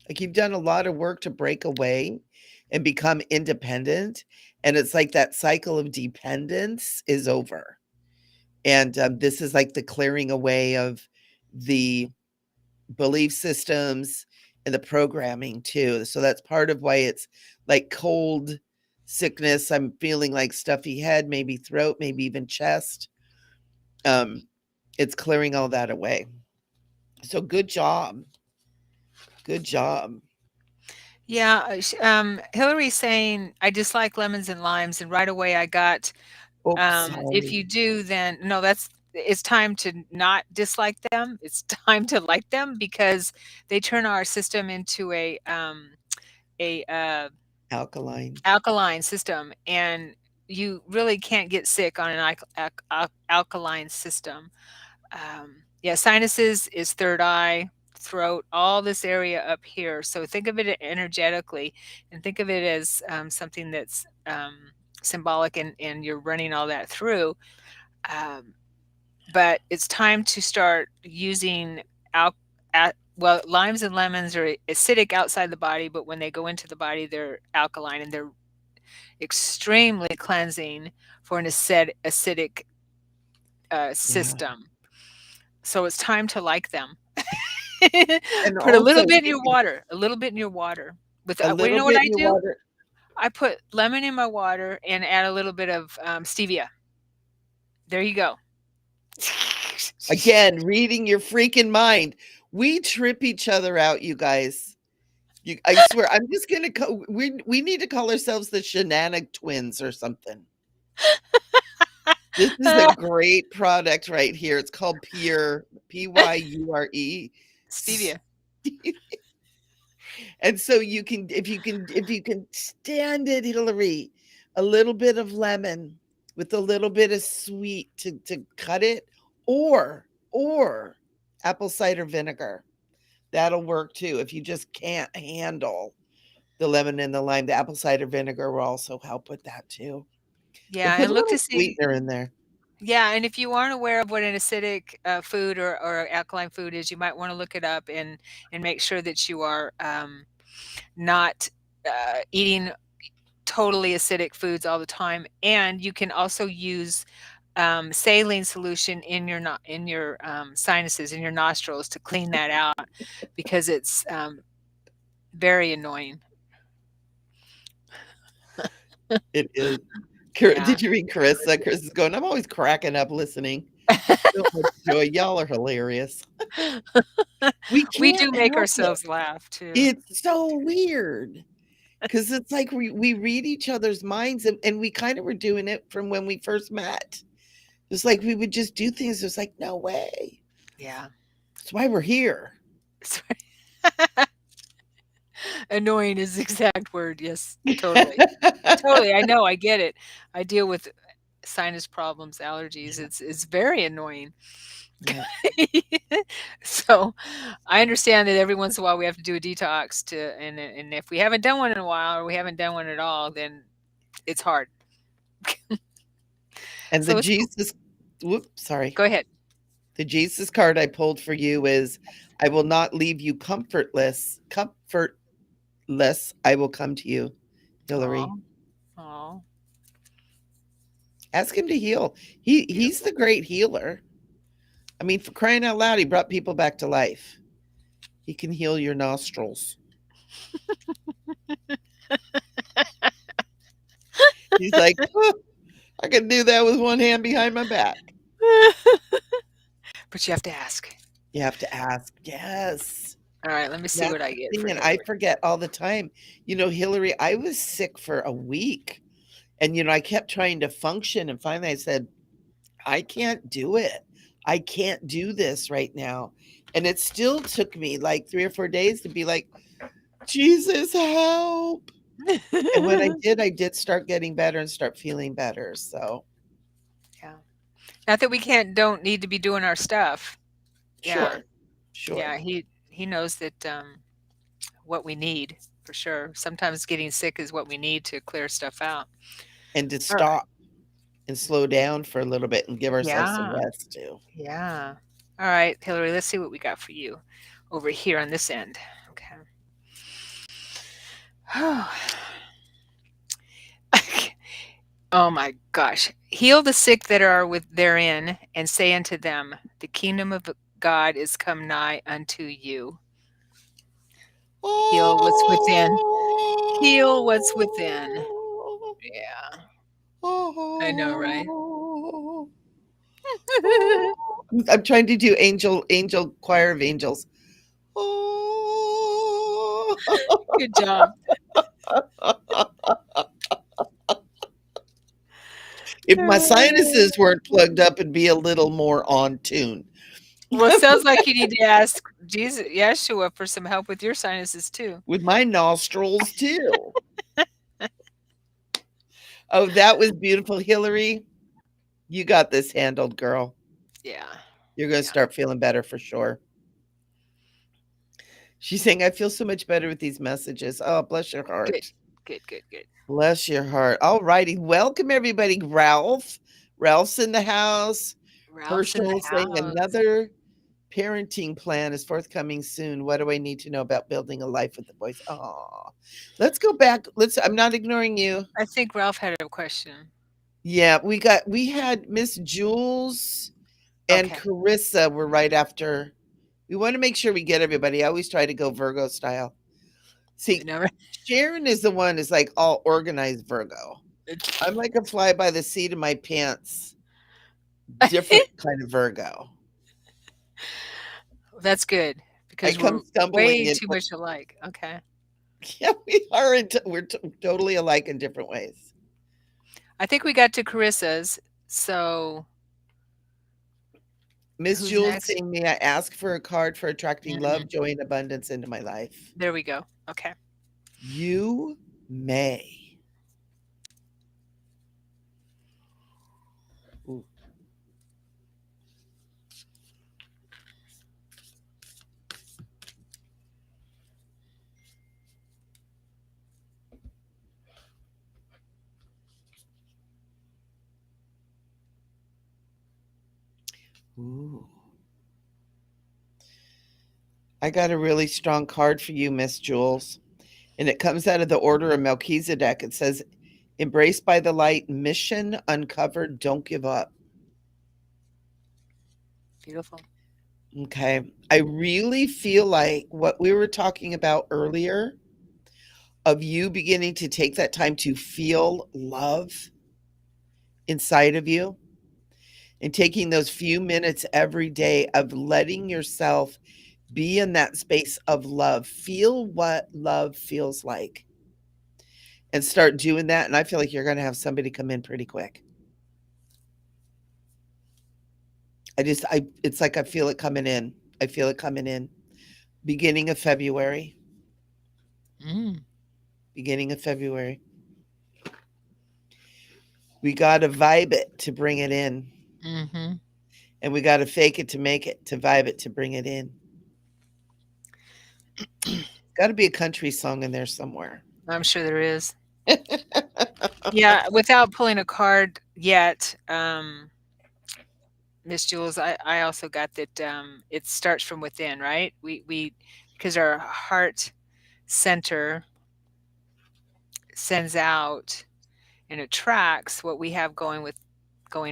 Like you've done a lot of work to break away and become independent, and it's like that cycle of dependence is over. And this is like the clearing away of the belief systems and the programming too. So that's part of why it's like cold sickness. I'm feeling like stuffy head, maybe throat, maybe even chest. Um, it's clearing all that away. So good job. Good job. Yeah, Hillary's saying I dislike lemons and limes, and right away I got, Oops, if sorry. you do, then no, it's time to not dislike them. It's time to like them because they turn our system into a Alkaline. alkaline system, and you really can't get sick on an alkaline system. Yeah, sinuses is third eye, throat, all this area up here. So think of it energetically, and think of it as something that's symbolic, and you're running all that through. Um, but it's time to start using al- well, limes and lemons are acidic outside the body, but when they go into the body, they're alkaline, and they're extremely cleansing for an acidic Yeah. system. So it's time to like them. And Put a little also bit in your water, a little bit in your water. With a well, you little know what bit I in your do? water. I put lemon in my water and add a little bit of stevia. There you go. Again, reading your freaking mind. We trip each other out, you guys. I swear, I'm just gonna we need to call ourselves the Shenanic twins or something. This is a great product right here. It's called Pure, Pyure. Stevia. And so you can if you can stand it, Hillary, a little bit of lemon with a little bit of sweet to cut it, or apple cider vinegar. That'll work too. If you just can't handle the lemon and the lime, the apple cider vinegar will also help with that too. And Yeah, put and a look to little see. sweetener in there. Yeah, and if you aren't aware of what an acidic food or alkaline food is, you might want to look it up and make sure that you are not eating totally acidic foods all the time. And you can also use saline solution in your in your sinuses, in your nostrils, to clean that out because it's very annoying. It is. Yeah. Did you read Carissa? Chris is going, I'm always cracking up listening. So much joy. Y'all are hilarious. We We can't do make help it. ourselves laugh too. It's so weird because it's like we read each other's minds, and we kind of were doing it from when we first met. It's like we would just do things. It's like, no way. Yeah. That's why we're here. Annoying is the exact word. Yes, totally. Totally. I know. I get it. I deal with sinus problems, allergies. Yeah, It's very annoying. yeah. So I understand that every once in a while we have to do a detox and if we haven't done one in a while or we haven't done one at all, then it's hard. And the So it's cool. Jesus, whoops, sorry. Go ahead. The Jesus card I pulled for you is I will not leave you comfortless. I will come to you, Hillary. Oh, oh, Ask him to heal. He's beautiful. the great healer. I mean, for crying out loud, he brought people back to life. He can heal your nostrils. He's like, "Oh, I can do that with one hand behind my back." But you have to ask. You have to ask. Yes. All right, let me see That's what I the get thing. for And I Hillary. forget all the time. Hillary, I was sick for a week. And, I kept trying to function. And finally I said, I can't do it. I can't do this right now. And it still took me like 3 or 4 days to be like, Jesus, help. And when I did start getting better and start feeling better. So, Yeah. Not that we don't need to be doing our stuff. Yeah. sure, sure. Yeah, he knows that what we need for sure. Sometimes getting sick is what we need to clear stuff out. And to All right. stop and slow down for a little bit and give ourselves some Yeah. rest too. Yeah. All right, Hillary, let's see what we got for you over here on this end. Okay. Oh my gosh. Heal the sick that are with therein, and say unto them, the kingdom of God is come nigh unto you. Heal what's within. Heal what's within. Oh, Yeah. I know, right? oh, I'm trying to do angel choir of angels. Oh. Good job. If my sinuses weren't plugged up, it'd be a little more on tune. Well, it sounds like you need to ask Jesus, Yeshua, for some help with your sinuses too. With my nostrils too. Oh, that was beautiful, Hillary. You got this handled, girl. Yeah. You're going to Yeah. start feeling better for sure. She's saying, I feel so much better with these messages. Oh, bless your Good. heart. Good. Good. Good. Bless your heart. All righty. Welcome, everybody. Ralph. Ralph's in the house. Ralph's in the Herschel saying house. another parenting plan is forthcoming soon. What do I need to know about building a life with the boys? Oh, let's go back. I'm not ignoring you. I think Ralph had a question. Yeah, we had Miss Jules and Okay. Carissa were right after. We want to make sure we get everybody. I always try to go Virgo style. You See, know, Sharon is the one is like all organized Virgo. I'm like a fly by the seat of my pants, different kind of Virgo. that's good I because come we're stumbling way into too much alike. Okay. yeah, we are we're totally alike in different ways. I think we got to Carissa's. So Miss who's Jules next? saying, may I ask for a card for attracting love, Mhm. joy, and abundance into my life? There we go. Okay. You may. Ooh. Ooh. I got a really strong card for you, Miss Jules. And it comes out of the Order of Melchizedek. It says, embraced by the light, mission uncovered, don't give up. Beautiful. Okay. I really feel like what we were talking about earlier of you beginning to take that time to feel love inside of you and taking those few minutes every day of letting yourself be in that space of love, feel what love feels like, and start doing that. And I feel like you're going to have somebody come in pretty quick. It's like I feel it coming in. I feel it coming in beginning of February. Mm. beginning of February. We got to vibe it to bring it in. Mhm. And we got to fake it to make it, to vibe it to bring it in. Got to be a country song in there somewhere. I'm sure there is. Yeah, without pulling a card yet, Miss Jules, I also got that, it starts from within, right? We because our heart center sends out and attracts what we have going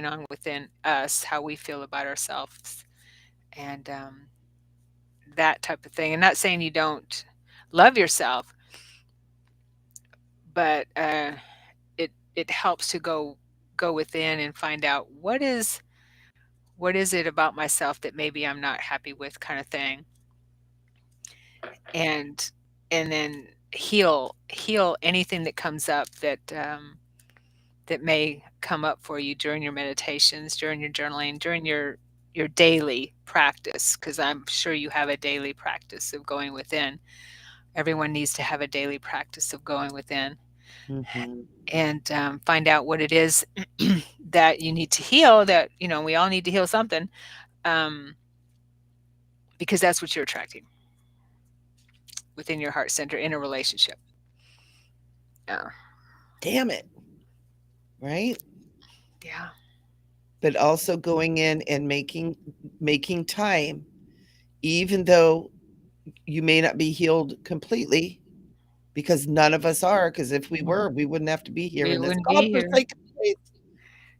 on within us, how we feel about ourselves, and, that type of thing. And not saying you don't love yourself, but, it helps to go within and find out what is it about myself that maybe I'm not happy with kind of thing. And then heal anything that comes up that may come up for you during your meditations, during your journaling, during your daily practice, because I'm sure you have a daily practice of going within. Everyone needs to have a daily practice of going within Mm-hmm. and find out what it is that you need to heal. That we all need to heal something, um, because that's what you're attracting within your heart center in a relationship. Yeah, Damn it. Right? yeah, But also going in and making time, even though you may not be healed completely, because none of us are. Because if we were, we wouldn't have to be here we in this wouldn't be here. godforsaken place.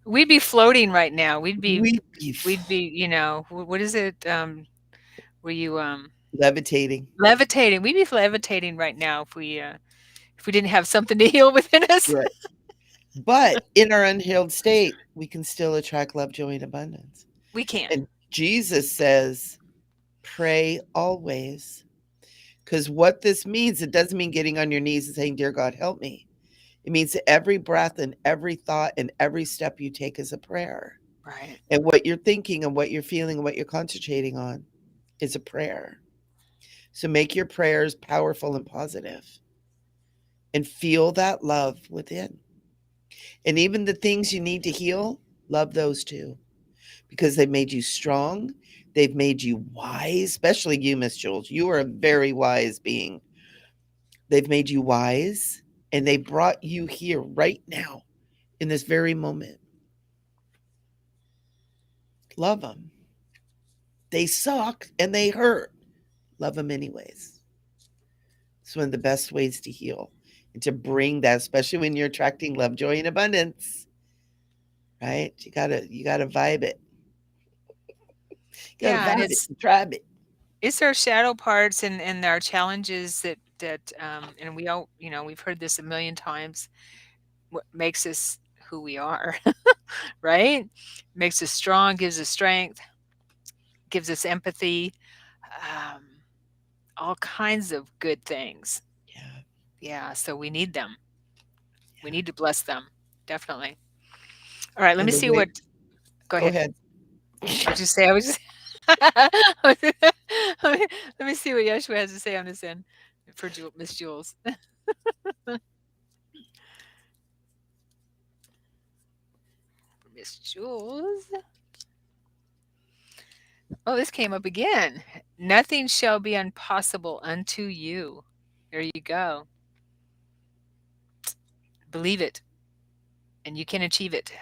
We'd be floating right now. We'd be We'd be, what is it? Were you levitating. levitating? We'd be levitating right now if we didn't have something to heal within us. Right. But in our unhealed state, we can still attract love, joy, and abundance. We can. And Jesus says, pray always. Because what this means, it doesn't mean getting on your knees and saying, Dear God, help me. It means that every breath and every thought and every step you take is a prayer. Right. And what you're thinking and what you're feeling and what you're concentrating on is a prayer. So make your prayers powerful and positive and feel that love within. And even the things you need to heal, love those too, because they've made you strong. They've made you wise, especially you, Miss Jules. You are a very wise being. They've made you wise and they brought you here right now in this very moment. Love them. They suck and they hurt. Love them anyways. It's one of the best ways to heal and to bring that, especially when you're attracting love, joy, and abundance. Right? You gotta vibe it. You gotta Yeah, and vibe it and tribe it. it's our shadow parts and our challenges that and we all we've heard this a million times. What makes us who we are, right? Makes us strong, gives us strength, gives us empathy, um, all kinds of good things. Yeah. Yeah, so we need them. We Yeah. need to bless them, definitely. All right, let And me the see way what. Go go ahead. ahead. I was just. Let me see what Yeshua has to say on this end for Miss Jules. For Miss Jules. Oh, this came up again. Nothing shall be impossible unto you. There you go. Believe it, and you can achieve it.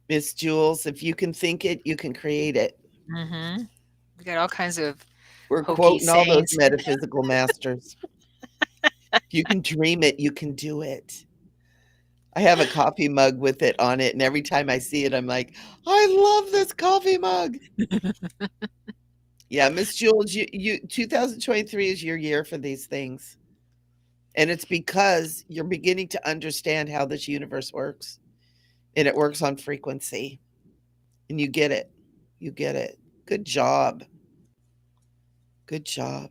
Miss Jules, if you can think it, you can create it. Mm-hmm. We got all kinds of We're hokey quoting all those sayings. metaphysical masters. If you can dream it, you can do it. I have a coffee mug with it on it, and every time I see it, I'm like, I love this coffee mug. Yeah, Miss Jules, you 2023 is your year for these things. And it's because you're beginning to understand how this universe works. And it works on frequency. And you get it. You get it. Good job. Good job.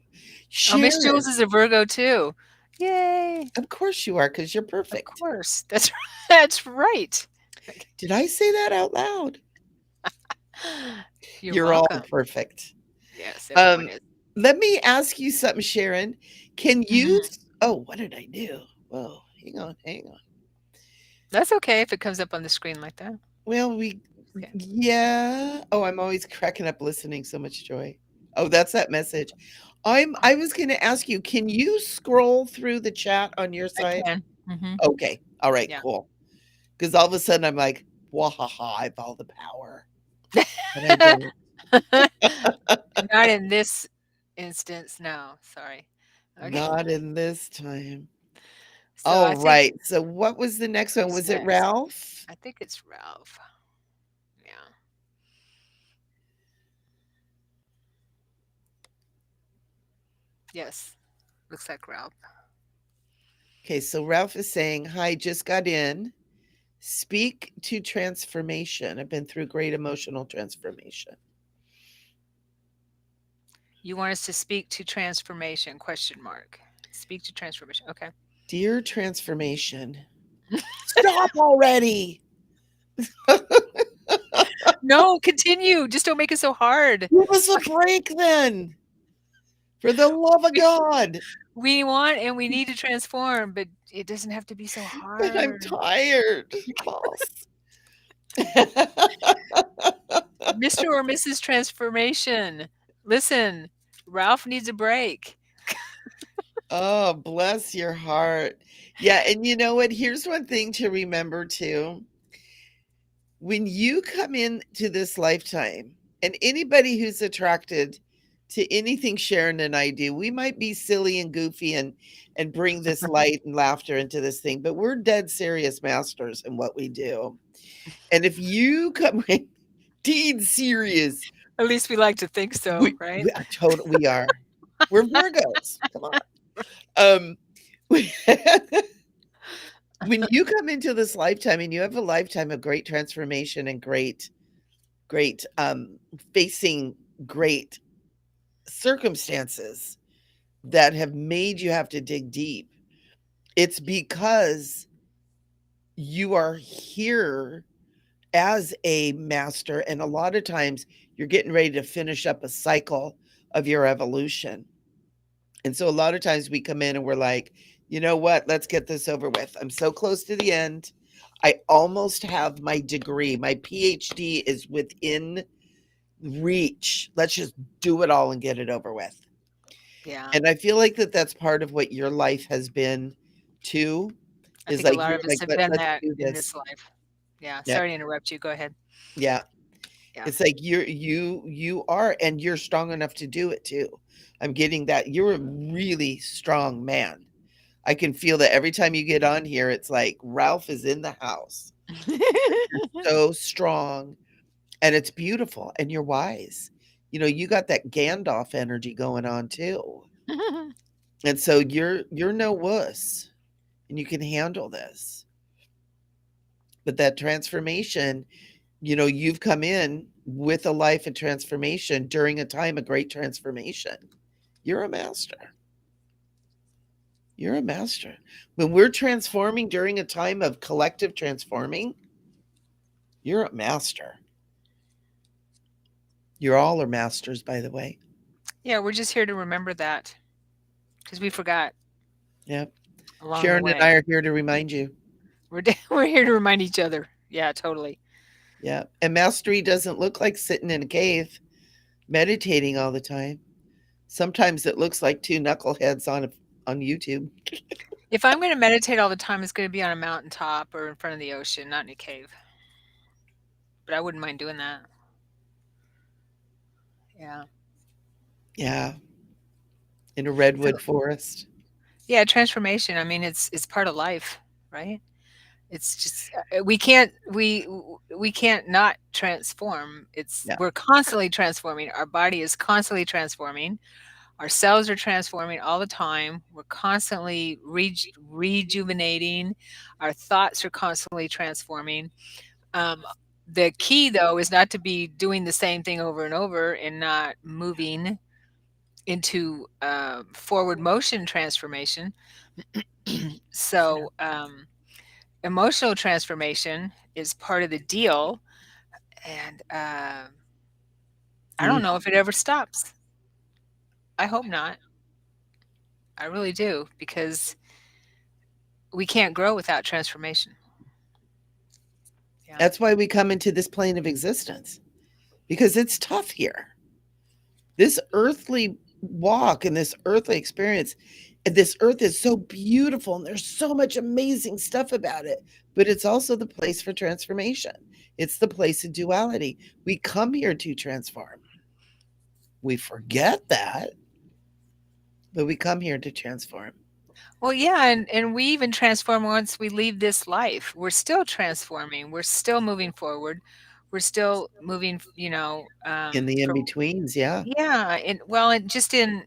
Oh, Miss Jules Sharon, is a Virgo too. Yay! of course you are, because you're Of perfect. course. That's right. Did I say that out loud? You're You're all welcome. perfect. Yes, everyone Um, is. let me ask you something, Sharon. Can you Mhm. oh, what did I do? Whoa, hang on, hang on. That's okay if it comes up on the screen like that. Well, we Okay. yeah. Oh, I'm always cracking up listening, so much joy. Oh, that's that message. I was gonna ask you, can you scroll through the chat on your I side? can. Mhm. Okay. All right, Yeah. cool. Because all of a sudden I'm like, wahaha, I have all the power. But I don't. Not in this instance, no, sorry. Okay. Not in this time. So All I think right. So what was the next one? who's Was it next? Ralph? I think it's Ralph. Yeah. Yes. Looks like Ralph. Okay, so Ralph is saying, "Hi, just got in. Speak to transformation. I've been through great emotional transformation. You want us to speak to transformation, question mark. Speak to transformation. Okay. Dear transformation, stop already. No, continue. Just don't make it so hard. Give us a break then. For the love of God." We want and we need to transform, but it doesn't have to be so But I'm hard. tired, boss. Mr. or Mrs. Transformation, listen, Ralph needs a break. Oh, bless your heart. Yeah, and you know what? Here's one thing to remember too. When you come into this lifetime, and anybody who's attracted to anything Sharon and I do, we might be silly and goofy and bring this light and laughter into this thing, but we're dead serious masters in what we do. And if you come in deed serious, At least we like to think so, right? we are total we are. We're Virgos. Come on. Um we when you come into this lifetime and you have a lifetime of great transformation and great facing great circumstances that have made you have to dig deep, it's because you are here as a master, and a lot of times you're getting ready to finish up a cycle of your evolution. And so a lot of times we come in and we're like, you know what? Let's get this over with. I'm so close to the end. I almost have my degree. My PhD is within reach. Let's just do it all and get it over with. Yeah. And I feel like that's part of what your life has been too, I is think a like lot you're of us like, have been let's that do in this. this life. Yeah. Yeah. Sorry to interrupt you. Go ahead. Yeah. Yeah. It's like you are, and you're strong enough to do it too. I'm getting that. You're a really strong man. I can feel that every time you get on here, it's like Ralph is in the house. You're so strong and it's beautiful and you're wise. You know, you got that Gandalf energy going on too. And so you're no wuss and you can handle this. But that transformation, you know, you've come in with a life of transformation during a time of great transformation. You're a master. You're a master. When we're transforming during a time of collective transforming, you're a master. You're all are masters, by the way. Yeah, we're just here to remember that because we forgot Yep. along the Sharon and way. I are here to remind you. We're here to remind each other. Yeah, totally. Yeah. And mastery doesn't look like sitting in a cave meditating all the time. Sometimes it looks like two knuckleheads on YouTube. If I'm going to meditate all the time, it's going to be on a mountaintop or in front of the ocean, not in a cave. But I wouldn't mind doing that. Yeah. Yeah. In a So redwood forest. yeah, transformation. I mean, it's part of life, right? It's just we can't not transform. It's Yeah. we're constantly transforming. Our body is constantly transforming. Our cells are transforming all the time. We're constantly rejuvenating. Our thoughts are constantly transforming. Um, the key, though, is not to be doing the same thing over and over and not moving into forward motion transformation. Yeah. So, emotional transformation is part of the deal. And I don't Mm. know if it ever stops. I hope not. I really do, because we can't grow without transformation. Yeah. That's why we come into this plane of existence, because it's tough here. This earthly walk and this earthly experience, and this earth is so beautiful and there's so much amazing stuff about it, but it's also the place for transformation. It's the place of duality. We come here to transform. We forget that, but we come here to transform. Well, yeah, and we even transform once we leave this life. We're still transforming. We're still moving forward. We're still moving, In the in from, betweens, yeah. yeah, and well, and just in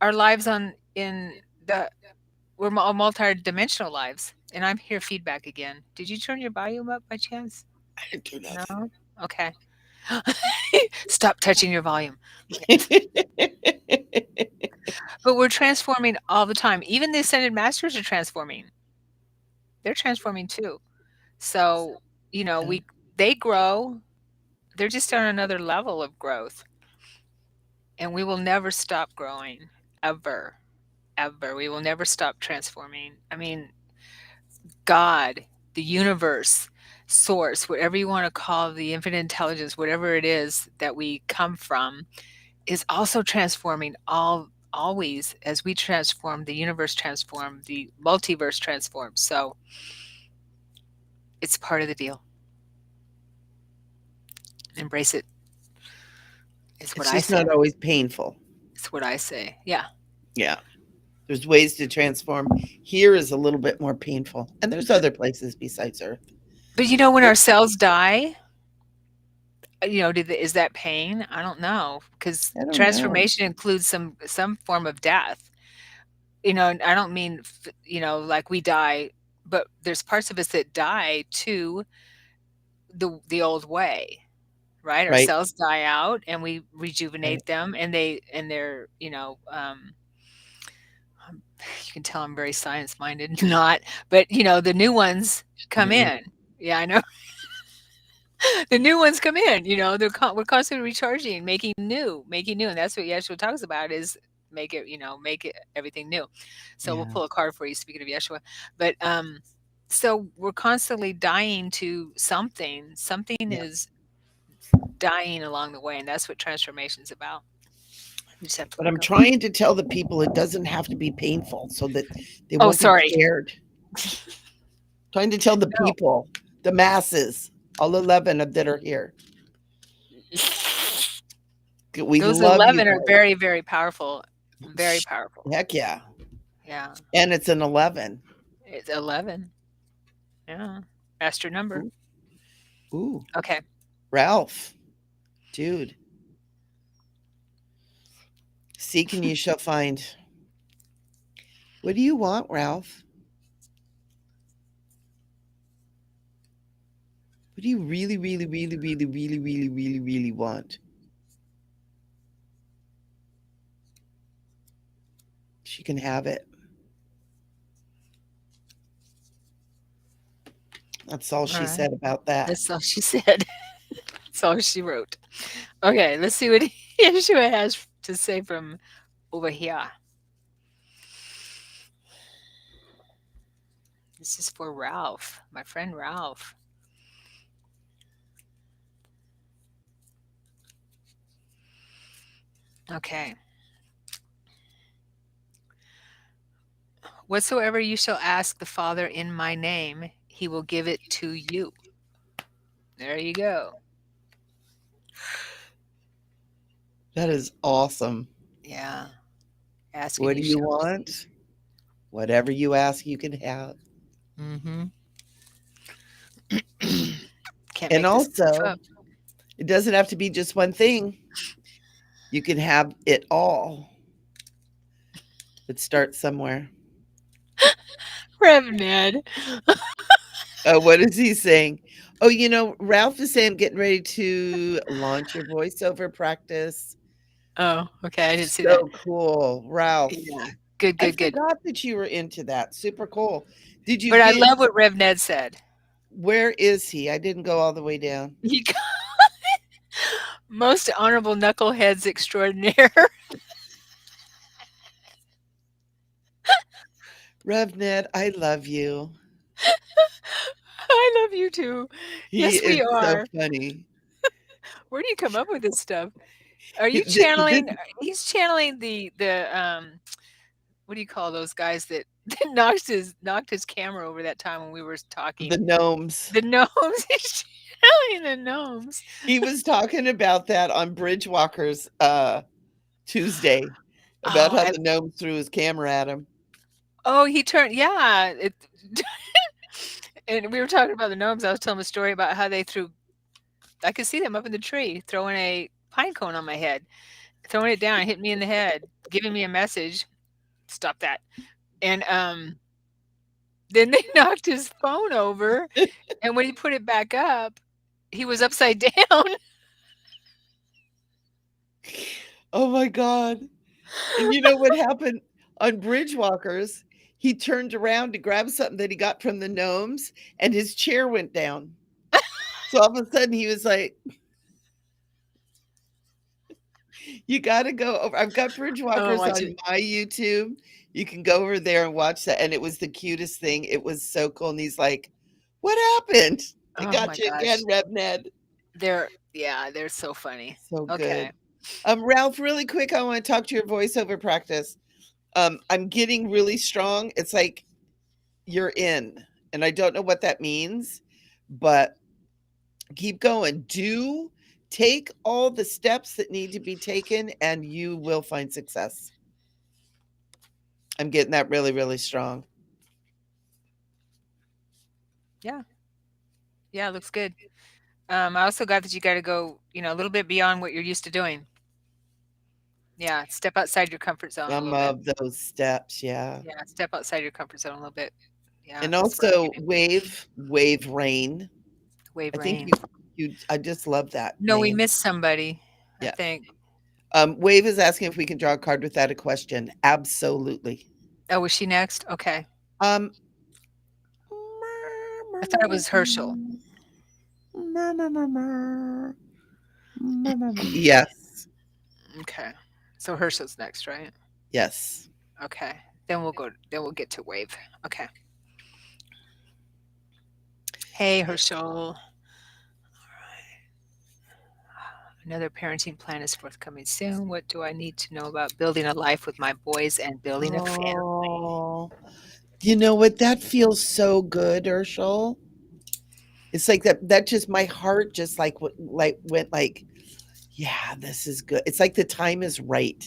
our lives on in the we're multi-dimensional lives. And I'm here feedback again. Did you turn your volume up by chance? I didn't do nothing. No? Okay. Stop touching your volume. Okay. But we're transforming all the time. Even the ascended masters are transforming. They're transforming too. So, Yeah. we they grow. They're just on another level of growth, and we will never stop growing, ever, ever. We will never stop transforming. I mean, God, the universe, source, whatever you want to call the infinite intelligence, whatever it is that we come from, is also transforming always. As we transform, the universe transforms, the multiverse transforms. So it's part of the deal. Embrace it is what It's I just say. not always painful. It's what I say. Yeah. Yeah. There's ways to transform. Here is a little bit more painful. And there's other places besides Earth. But when our cells die, is that pain? I don't know, because I don't know. transformation includes some form of death. And I don't mean like we die, but there's parts of us that die to the old way, right? Our Right. cells die out, and we Right. rejuvenate them, and they're you can tell I'm very science minded, not, but the new ones come Mm-mm. in. Yeah, I know. The new ones come in, we're constantly recharging, making new, and that's what Yeshua talks about, is make it everything new. So we'll Yeah. pull a card for you, speaking of Yeshua. But so we're constantly dying to something. Something Yeah. is dying along the way, and that's what transformation is about. You just have to But let I'm go. trying to tell the people it doesn't have to be painful so that they Oh, won't be sorry. scared. Trying to tell the No. people, the masses, all 11 that are here. We Those love you 11 are guys. very, very powerful. Very powerful. Heck yeah. Yeah. And it's an 11. It's 11. Yeah. Asked your number. Ooh, ooh. Okay. Ralph, dude, seek and you shall find. What do you want, Ralph? What do you really, really, really, really, really, really, really, really want? She can have it. That's all All she right. said about that. That's all she said. That's all she wrote. Okay, let's see what Yeshua has to say from over here. This is for Ralph, my friend Ralph. Okay. Whatsoever you shall ask the Father in my name, he will give it to you. There you go. That is awesome. Yeah. Ask and What do you you shall receive. want? Whatever you ask, you can have. Mm-hmm. Can't And make this stuff also, up. it doesn't have to be just one thing. You can have it all, but start somewhere. Rev Ned. Oh, what is he saying? Oh, Ralph is saying getting ready to launch your voiceover practice. Oh, okay. I didn't see that. So cool, Ralph. Yeah. Good, I good, good. forgot that you were into that. Super cool. Did you But I get love what Rev Ned said. where is he? I didn't go all the way down. He got most honorable knuckleheads extraordinaire. RevNet, I love you. I love you too. He Yes, we is so are. funny. Where do you come up with this stuff? Are He you this channeling he's channeling what do you call those guys that, that knocked his camera over that time when we were the talking? gnomes. The gnomes. He's channeling the gnomes. He was talking about that on Bridgewalkers, Tuesday, about Oh, how I the gnomes threw his camera at him. oh, he turned yeah, and we were talking about the gnomes. I was telling a story about how they threw I could see them up in the tree throwing a pine cone on my head, throwing it down, hitting me in the head, giving me a message, "Stop that." And, then they knocked his phone over, and when he put it back up, he was upside down. Oh my god. And you know what happened on Bridgewalkers? He turned around to grab something that he got from the gnomes, and his chair went down. So all of a sudden he was like, "You gotta go over." I've got Oh, Bridgewalkers watch on it. my YouTube. You can go over there and watch that, and it was the cutest thing. It was so cool, and he's like, "What happened? I Oh my got you again, gosh. RevNed." They're so funny. So Okay. good. Ralph, really quick, I want to talk to your voiceover practice. I'm getting really strong. It's like you're in, and I don't know what that means, but keep going. Do take all the steps that need to be taken, and you will find success. I'm getting that really, really strong. Yeah. Yeah, it looks good. I also got that you gotta go, a little bit beyond what you're used to doing. Yeah, step outside your comfort zone a Some little bit. of those steps, yeah. Yeah, step outside your comfort zone a little bit. Yeah, And that's what I'm also getting. wave rain. Wave I think rain. you I just love that No, we name. missed somebody, I Yeah. think. Wave is asking if we can draw a card without a question. Absolutely. Oh, was she next? Okay. Um I thought it was Herschel. Yes. Okay. So Herschel's next, right? Yes. Okay. Then we'll get to Wave. Okay. Hey, Herschel. Another parenting plan is forthcoming soon. What do I need to know about building a life with my boys and building a family? Oh, you know what? That feels so good, Urshel. It's like that just my heart just went like, yeah, this is good. It's like the time is right,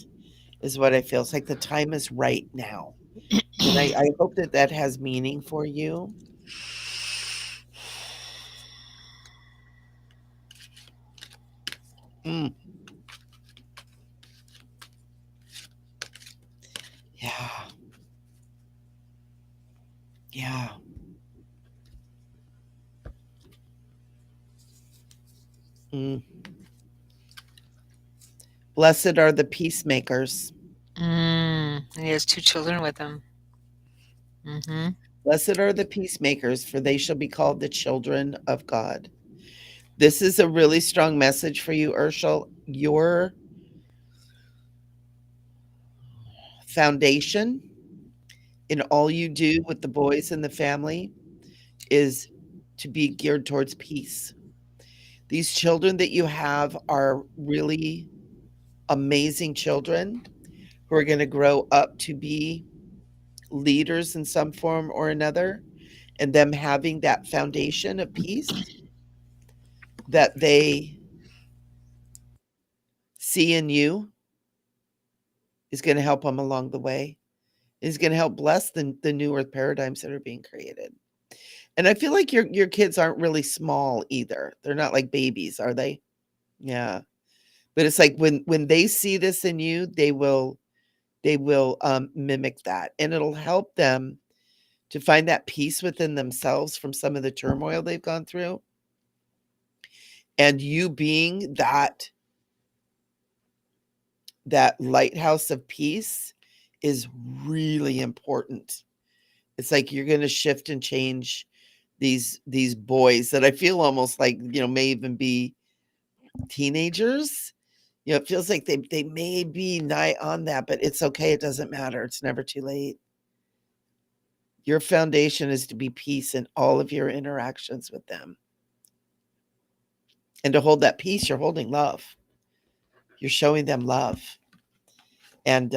is what I feel. It's like the time is right now. And I hope that that has meaning for you. Mm, yeah. Yeah. Mm. Blessed are the peacemakers. And he has two children with him. Mm-hmm. Blessed are the peacemakers, for they shall be called the children of God. This is a really strong message for you, Urshel. Your foundation in all you do with the boys and the family is to be geared towards peace. These children that you have are really amazing children who are going to grow up to be leaders in some form or another, and them having that foundation of peace that they see in you is going to help them along the way. Is going to help bless the new earth paradigms that are being created. And I feel like your kids aren't really small either. They're not like babies, are they? Yeah. But it's like when they see this in you, they will mimic that, and it'll help them to find that peace within themselves from some of the turmoil they've gone through. And you being that lighthouse of peace is really important. It's like you're going to shift and change these boys that I feel almost like, may even be teenagers. It feels like they may be nigh on that, but it's okay. It doesn't matter. It's never too late. Your foundation is to be peace in all of your interactions with them. And to hold that peace, you're holding love. You're showing them love. And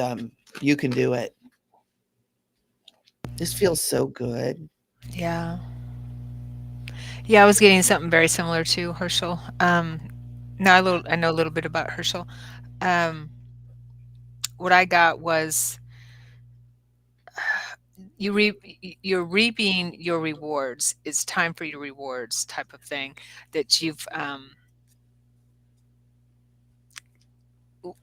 you can do it. This feels so good. Yeah. Yeah, I was getting something very similar to Herschel. Now I know a little bit about Herschel. Um, what I got was you're reaping your rewards. It's time for your rewards, type of thing. That you've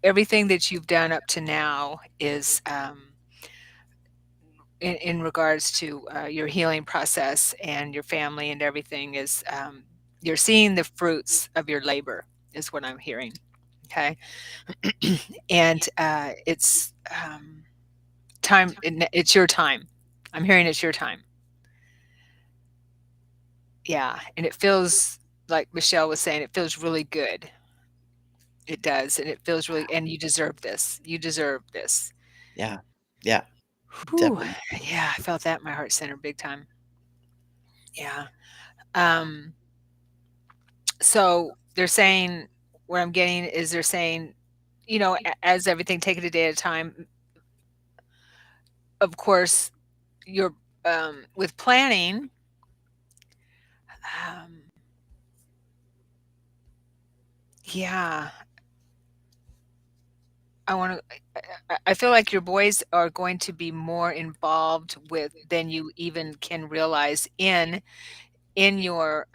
everything that you've done up to now is in regards to your healing process and your family and everything is you're seeing the fruits of your labor is what I'm hearing. Okay. And it's time. It's your time. I'm hearing it's your time. Yeah, and it feels like Michelle was saying. It feels really good. It does, and it feels really. And you deserve this. You deserve this. Yeah. Yeah. Whew. Definitely. Yeah, I felt that in my heart center big time. Yeah. Um. So they're saying what I'm getting is they're saying, as everything, take it a day at a time. Of course, you're with planning. Um, yeah, I want to. I feel like your boys are going to be more involved with than you even can realize in your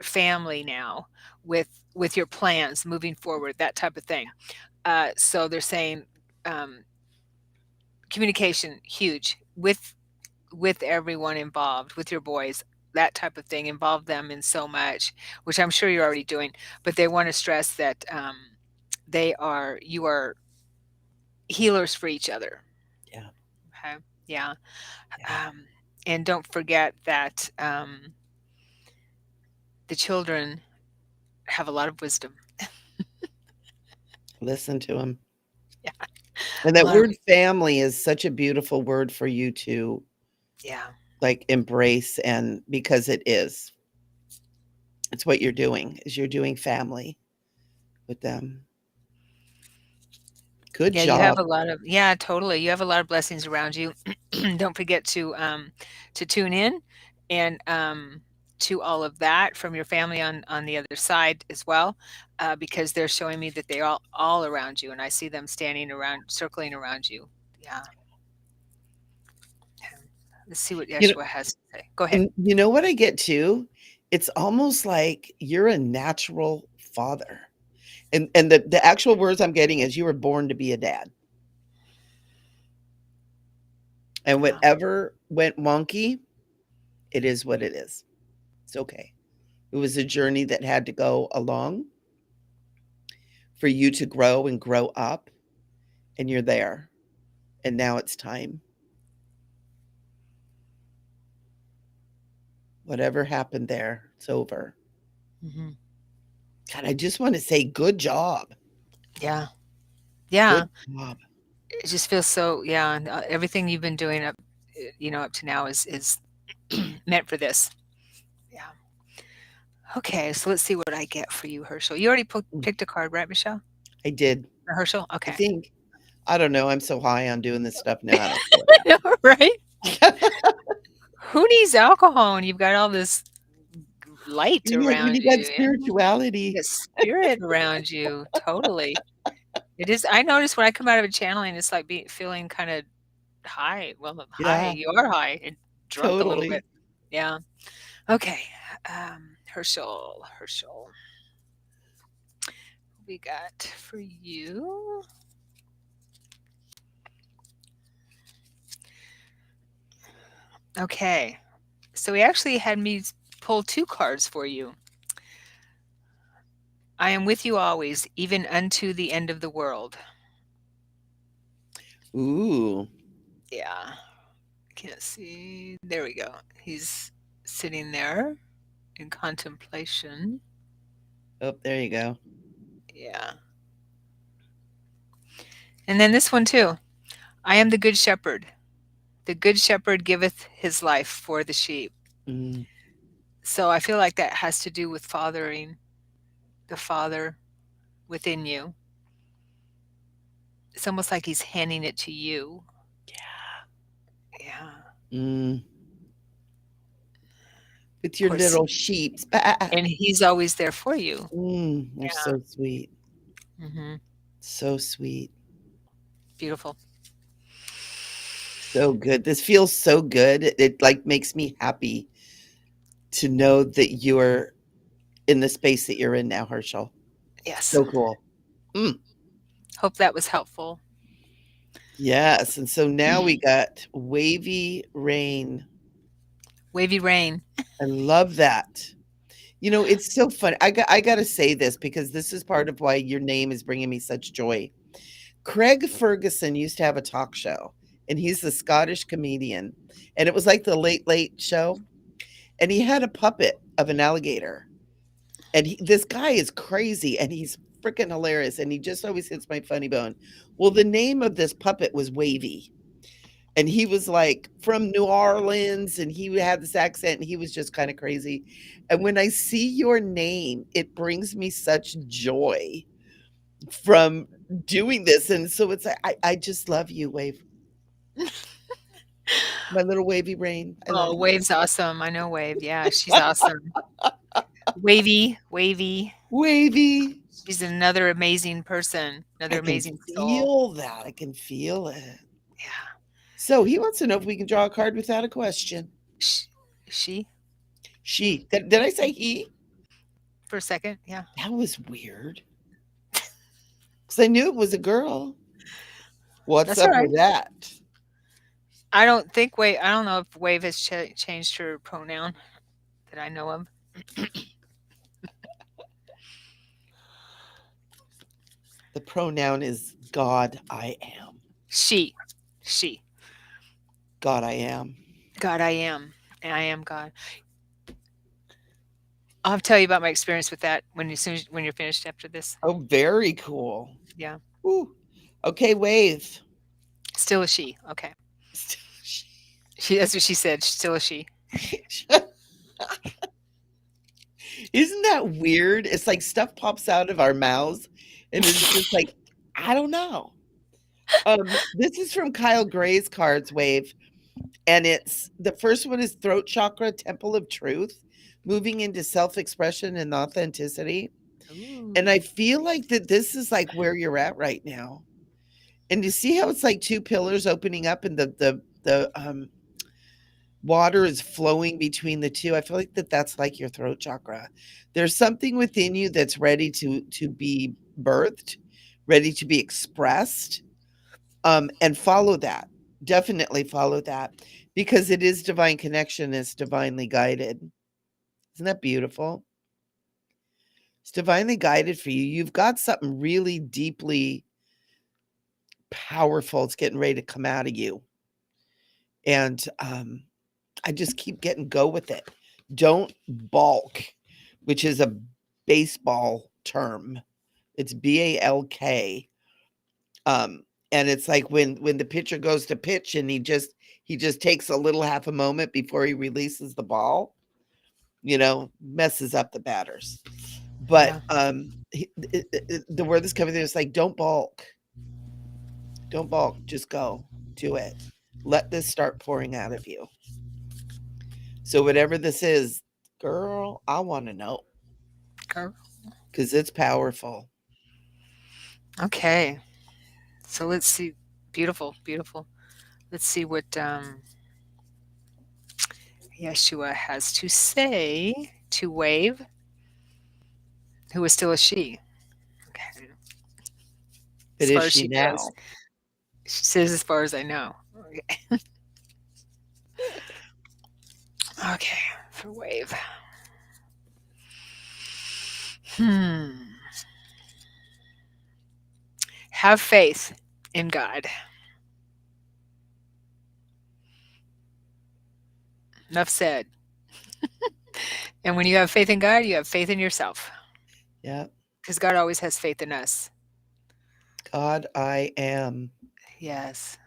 family now with your plans moving forward, that type of thing. So they're saying um, communication huge with everyone involved, with your boys, that type of thing. Involve them in so much, which I'm sure you're already doing. But they want to stress that you are healers for each other. Yeah. Okay. Yeah. Yeah. Um, and don't forget that the children have a lot of wisdom. Listen to them. Yeah. And A that lot of, word family is such a beautiful word for you to yeah. like embrace, and because it is. It's what you're doing. Is you're doing family with them. Good Yeah, you have job. a lot of yeah, totally. You have a lot of blessings around you. Don't forget to tune in and to all of that from your family on the other side as well, because they're showing me that they're all around you, and I see them standing around, circling around you. Yeah. Okay. Let's see what You know, Yeshua has to say. Go ahead. and you know what I get too? It's almost like you're a natural father. And the actual words I'm getting is you were born to be a dad. And Yeah. whatever went wonky, it is what it is. It's okay. It was a journey that had to go along for you to grow and grow up, and you're there. And now it's time. Whatever happened there, it's over. Hmm. God, I just want to say good job. Yeah. Yeah. Good job. It just feels so. Yeah. And, everything you've been doing up to now is meant for this. Yeah. Okay, so let's see what I get for you, Herschel. You already Mm, picked a card, right, Michelle? I did. Or Herschel? I Okay. think. I don't know. I'm so high on doing this stuff now. I don't care I know, right? what happens. Who needs alcohol when you've got all this light When around you got you? And spirituality. the spirit around you. Totally. It is. I notice when I come out of a channeling, it's like feeling kind of high. Well, high. Yeah, You are high and drunk a little bit. totally. Yeah. Okay. Herschel. Herschel. We got for you. Okay. So he actually had me pull two cards for you. I am with you always, even unto the end of the world. Ooh. Yeah. Can't see. There we go. He's sitting there in contemplation. Oh, there you go. Yeah. And then this one too. I am the good shepherd. The good shepherd giveth his life for the sheep. Mm, So I feel like that has to do with fathering, the father within you. It's almost like he's handing it to you. Yeah. mm. With Of your course, little sheeps. Bah. and he's always there for you. They're so sweet. Mhm. So sweet. Beautiful. So good. This feels so good. It like makes me happy to know that you're in the space that you're in now, Herschel. Yes. So cool. Mm, Hope that was helpful. yes. And so now we got wavy rain. Wavy rain. I love that. You know, it's so fun. I got to say this because this is part of why your name is bringing me such joy. Craig Ferguson used to have a talk show, and he's a Scottish comedian, and it was like the Late Late Show, and he had a puppet of an alligator, and this guy is crazy, and he's freaking hilarious, and he just always hits my funny bone. Well, the name of this puppet was Wavy, and he was like from New Orleans, and he had this accent, and he was just kind of crazy. And when I see your name, it brings me such joy from doing this. And so it's like, I just love you, Wave. My little wavy brain. I love Oh, you. Wave's awesome. I know Wave. Yeah, she's awesome. Wavy, Wavy. Wavy. She's another amazing person, I another can amazing soul. feel that. I can feel it. Yeah. So he wants to know if we can draw a card without a question. Sh she? She. Did I say he? For a second, yeah. That was weird. Because I knew it was a girl. What's That's up alright. with that? I don't know if Wave has changed her pronoun that I know of. The pronoun is God I am. She. She. God I am. God, I am. And I am God. I'll have to tell you about my experience with that when you're finished after this. Oh, very cool. Yeah. Ooh. Okay, Wave. Still a she. Okay. That's what she said. Still a she. Isn't that weird? It's like stuff pops out of our mouths and it's just like, I don't know. This is from Kyle Gray's cards, Wave. And it's the first one is throat chakra, temple of truth, moving into self-expression and authenticity. And I Ooh. feel like that this is like where you're at right now. And you see how it's like two pillars opening up and the water is flowing between the two. I feel like that's like your throat chakra. There's something within you that's ready to be birthed, ready to be expressed, and follow that. Definitely follow that because it is divine connection. It's divinely guided. Isn't that beautiful? It's divinely guided for you. You've got something really deeply powerful. It's getting ready to come out of you, and I just keep getting go with it. Don't balk, which is a baseball term. It's BALK. And it's like when the pitcher goes to pitch and he just takes a little half a moment before he releases the ball, messes up the batters. But Yeah. the word that's coming there is like don't balk. Don't balk. Just go. Do it. Let this start pouring out of you. So whatever this is, girl, I want to know Girl. because it's powerful. Okay. So let's see. Beautiful. Beautiful. Let's see what Yeshua has to say to Wave, who is still a she. Okay. But As is far as she she knows. now? She says, as far as I know. Okay. Okay. For Wave. Hmm. Have faith in God. Enough said. And when you have faith in God, you have faith in yourself. Yeah. Because God always has faith in us. God, I am Yes.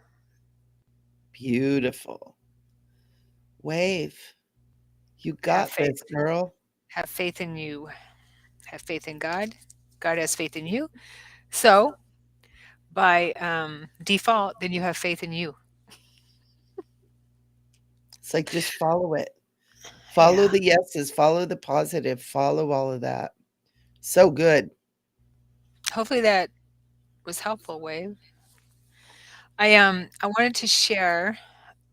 Beautiful. Wave. You Have got faith. this, girl. Have faith in you. Have faith in God. God has faith in you. So, by default, then you have faith in you. It's like just follow it. Follow Yeah. the yeses, follow the positive, follow all of that. So good. Hopefully that was helpful, Wave. I wanted to share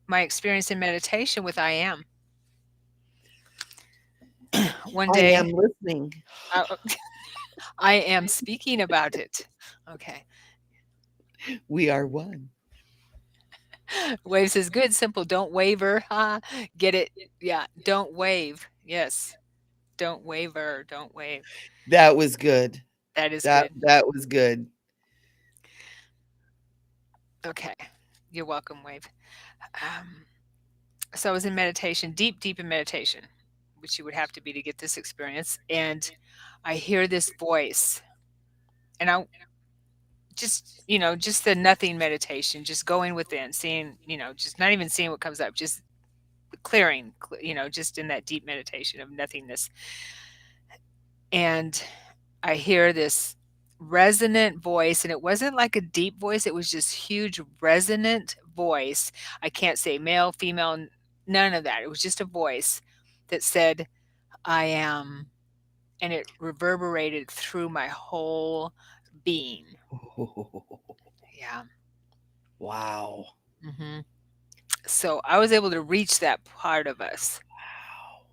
my experience in meditation with I am. One I day, am listening. I, I am speaking about it. Okay. We are one. Wave says, good, simple, don't waver. Ha, get it? Yeah, don't wave. Yes, don't waver, don't wave. That was good. That is That good. that was good. Okay. You're welcome, Wave. Um, so I was in meditation, deep, deep in meditation, which you would have to be to get this experience. And I hear this voice, and I just, just the nothing meditation, just going within, seeing, just not even seeing what comes up, just clearing, just in that deep meditation of nothingness. And I hear this resonant voice, and it wasn't like a deep voice, it was just huge resonant voice. I can't say male, female, none of that. It was just a voice that said, I am. And it reverberated through my whole being. Yeah. Wow. hmm So I was able to reach that part of us. Wow.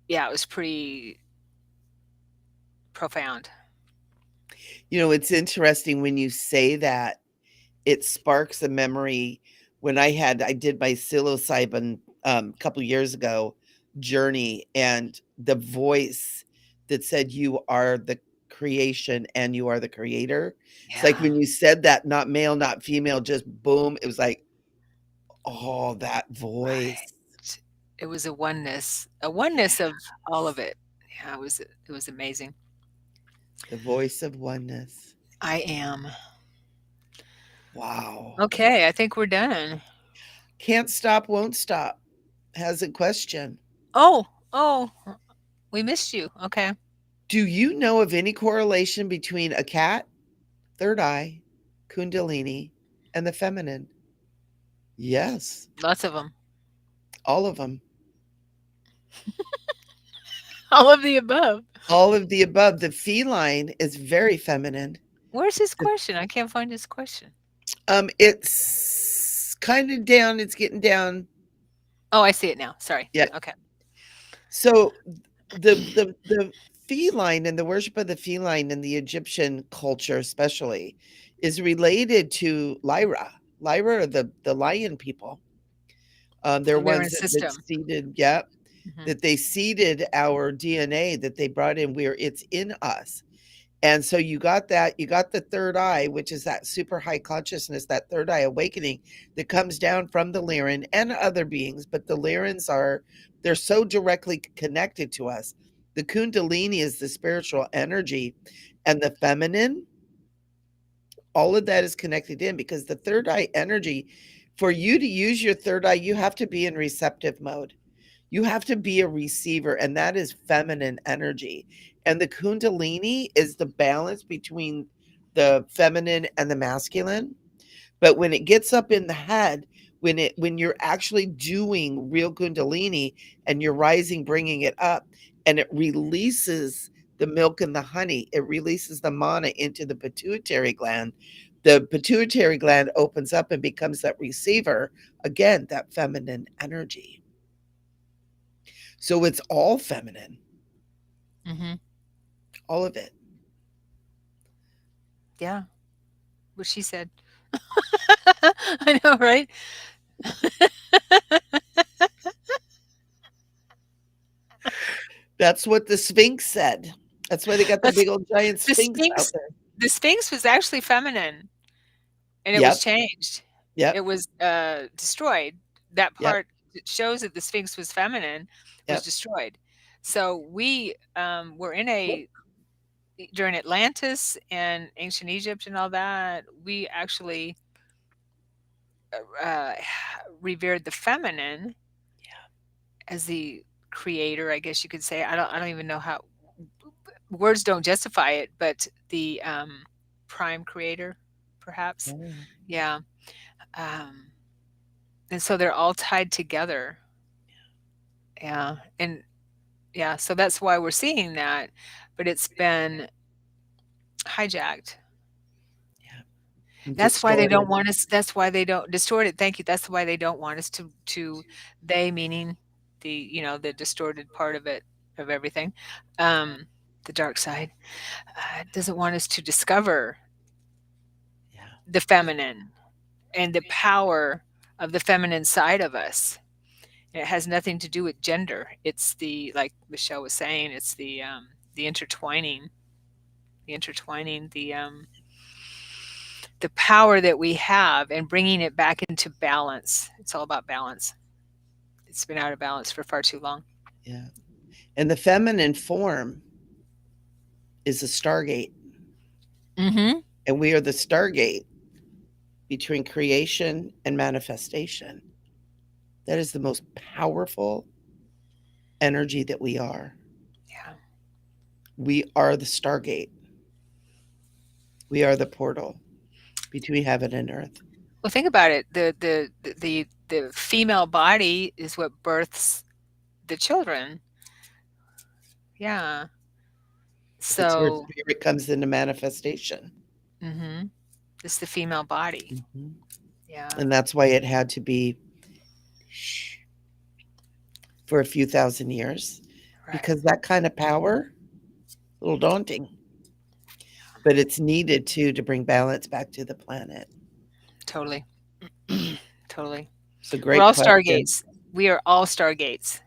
Yeah, it was pretty profound. It's interesting when you say that, it sparks a memory. When I did my psilocybin, a couple years ago journey, and the voice that said, "You are the creation and you are the creator." It's like Yeah. when you said that, not male, not female, just boom, it was like, oh, that voice, Right. It was a oneness of all of it. Yeah, it was amazing. the voice of oneness. I am. Wow. Okay, I think we're done. Can't stop, won't stop. Has a question. Oh, oh, we missed you. Okay. Do you know of any correlation between a cat, third eye, kundalini, and the feminine? Yes, Lots of them. all of them. All of the above. All of the above. The feline is very feminine. Where's his The question? I can't find his question. It's kind of down, it's getting down. Oh, I see it now. Sorry. Yeah. Okay. So the feline and the worship of the feline in the Egyptian culture especially is related to Lyra. Lyra are the lion people. They're The ones Mirren that system. seeded, yeah, hmm that they seeded our DNA, that they brought in where it's in us. And so you got the third eye, which is that super high consciousness, that third eye awakening that comes down from the Lyran and other beings, but the Lyrans they're so directly connected to us. The Kundalini is the spiritual energy, and the feminine, all of that is connected in, because the third eye energy, for you to use your third eye, you have to be in receptive mode. You have to be a receiver, and that is feminine energy. And the Kundalini is the balance between the feminine and the masculine. But when it gets up in the head, when you're actually doing real Kundalini and you're rising, bringing it up, and it releases the milk and the honey, it releases the mana into the pituitary gland. The pituitary gland opens up and becomes that receiver, again, that feminine energy. So it's all feminine, hmm all of it. Yeah. What she said. I know, right? That's what the Sphinx said. That's why they got the That's big old giant the Sphinx out Sphinx. there. The Sphinx was actually feminine, and it was Yep, changed. It yep, was destroyed. That yep, part that shows that the Sphinx was feminine was yep. destroyed. So we were in a during Atlantis and ancient Egypt and all that. We actually uh, revered the feminine Yeah. as the creator, I guess you could say. I don't even know how words don't justify it, but the prime creator, perhaps. Oh, Yeah. Um, and so they're all tied together. Yeah. And yeah, so that's why we're seeing that, but it's been hijacked. yeah. That's why they don't Distorted. want us, that's why they don't distort it. Thank you. That's why they don't want us to they meaning the, the distorted part of it, of everything. Um, the dark side doesn't want us to discover Yeah. the feminine and the power of the feminine side of us. And it has nothing to do with gender. It's the, like Michelle was saying, it's the intertwining, the power that we have and bringing it back into balance. It's all about balance. It's been out of balance for far too long. Yeah. And the feminine form is a stargate. Mhm. And we are the stargate between creation and manifestation. That is the most powerful energy that we are. Yeah. We are the stargate. We are the portal between heaven and earth. Well, think about it. The female body is what births the children. Yeah. It's where So, spirit comes into manifestation. mhm. It's the female body. Mhm. Yeah. And that's why it had to be for a few thousand years, Right. because that kind of power, a little daunting, but it's needed to bring balance back to the planet. Totally. Totally. So We're great all question. stargates. We are all stargates.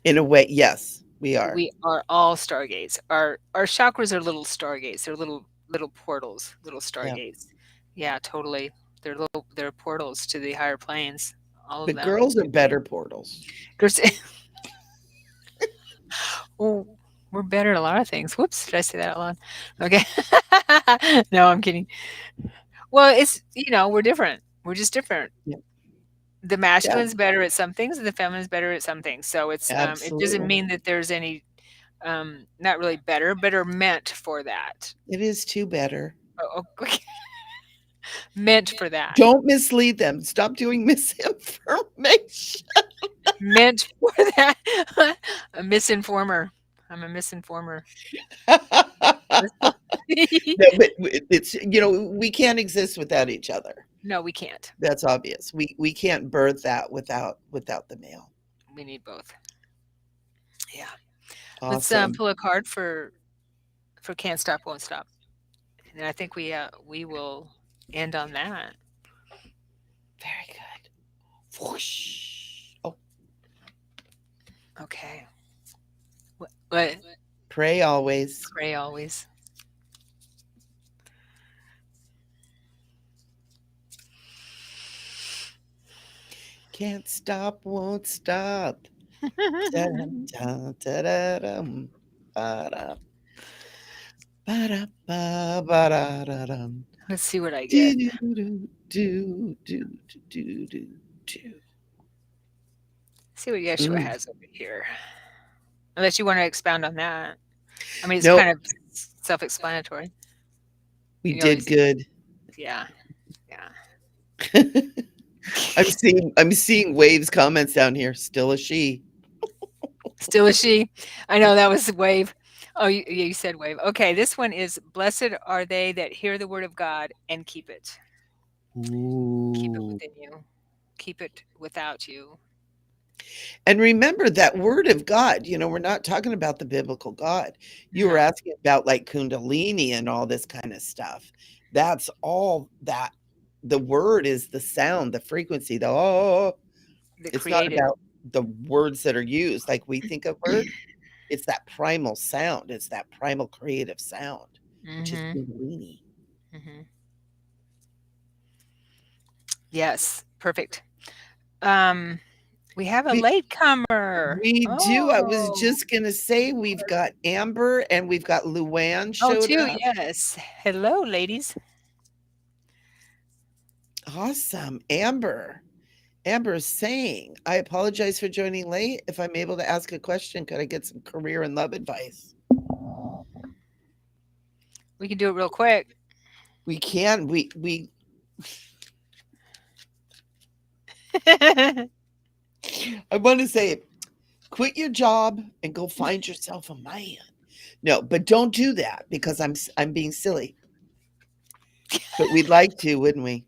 In a way, yes, we are. We are all stargates. Our chakras are little stargates. They're little portals, little Yeah. stargates. Yeah, totally. They're portals to the higher planes. All of But them. girls are better portals. There's well, we're better at a lot of things. Whoops, did I say that out loud? Okay. No, I'm kidding. Well, we're different. We're just different. Yeah. The Yeah, masculine's better at some things, and the feminine's better at some things. So it doesn't absolutely. mean that there's any not really better, but are meant for that. It is too better. Okay. Meant for that. Don't mislead them. Stop doing misinformation. Meant for that. A misinformer. I'm a misinformer. No, but it's we can't exist without each other. No, we can't. That's obvious. We can't birth that without the male. We need both. Yeah. Let's Awesome. pull a card for can't stop, won't stop, and then I think we will end on that. Very good. Whoosh. Oh, Okay. What? pray always. Pray always. Can't stop, won't stop. Dun, dun, da-da-dum, ba-da, ba-da, ba, ba-da-da-dum. Let's see what I Do, get. do, do, do, do, do, do, do. See what Yeshua Mm. has over here. Unless you want to expound on that. I mean, it's Nope, kind of self-explanatory. we You did always, good. yeah, yeah. I'm seeing waves comments down here. Still a she. Still a she. I know that was the wave. Oh, you said wave. Okay, this one is blessed are they that hear the word of God and keep it. Keep it Ooh. within you. Keep it without you. And remember that word of God, we're not talking about the biblical God. You were No, asking about like Kundalini and all this kind of stuff. That's all that the word is the sound, the frequency, the oh, the it's not creative. about the words that are used like we think of word. It's that primal sound. It's that primal creative sound, which is Mhm. Kundalini. Mhm. Yes, perfect. Um, we have a We latecomer. we do. I was Oh, just gonna say we've got Amber and we've got Luann oh, showed 2, up. yes. Hello, ladies. Awesome. Amber is saying, I apologize for joining late. If I'm able to ask a question, could I get some career and love advice? We can do it real quick. We can. We I want to say quit your job and go find yourself a man. No, but don't do that because I'm being silly. But we'd like to, wouldn't we?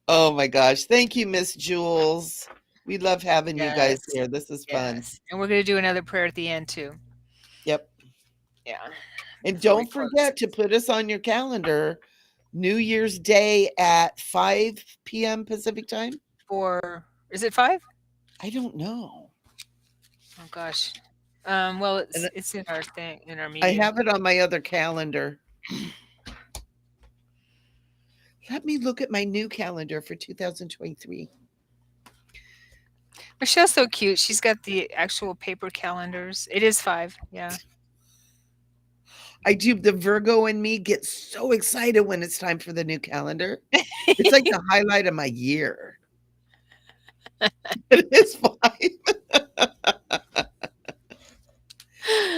Oh my gosh. Thank you, Miss Jules. We love having you guys Yes. here. This is fun. Yes. And we're going to do another prayer at the end, too. Yep. Yeah. And Before we don't close. forget to put us on your calendar New Year's Day at 5 p.m. Pacific time. Is it 5? I don't know. Oh, gosh. Well, And it's in our thing, in our I meeting. have it on my other calendar. Let me look at my new calendar for 2023. Michelle's so cute. She's got the actual paper calendars. It is 5. Yeah. I do. The Virgo in me gets so excited when it's time for the new calendar. It's like the highlight of my year. It is fine.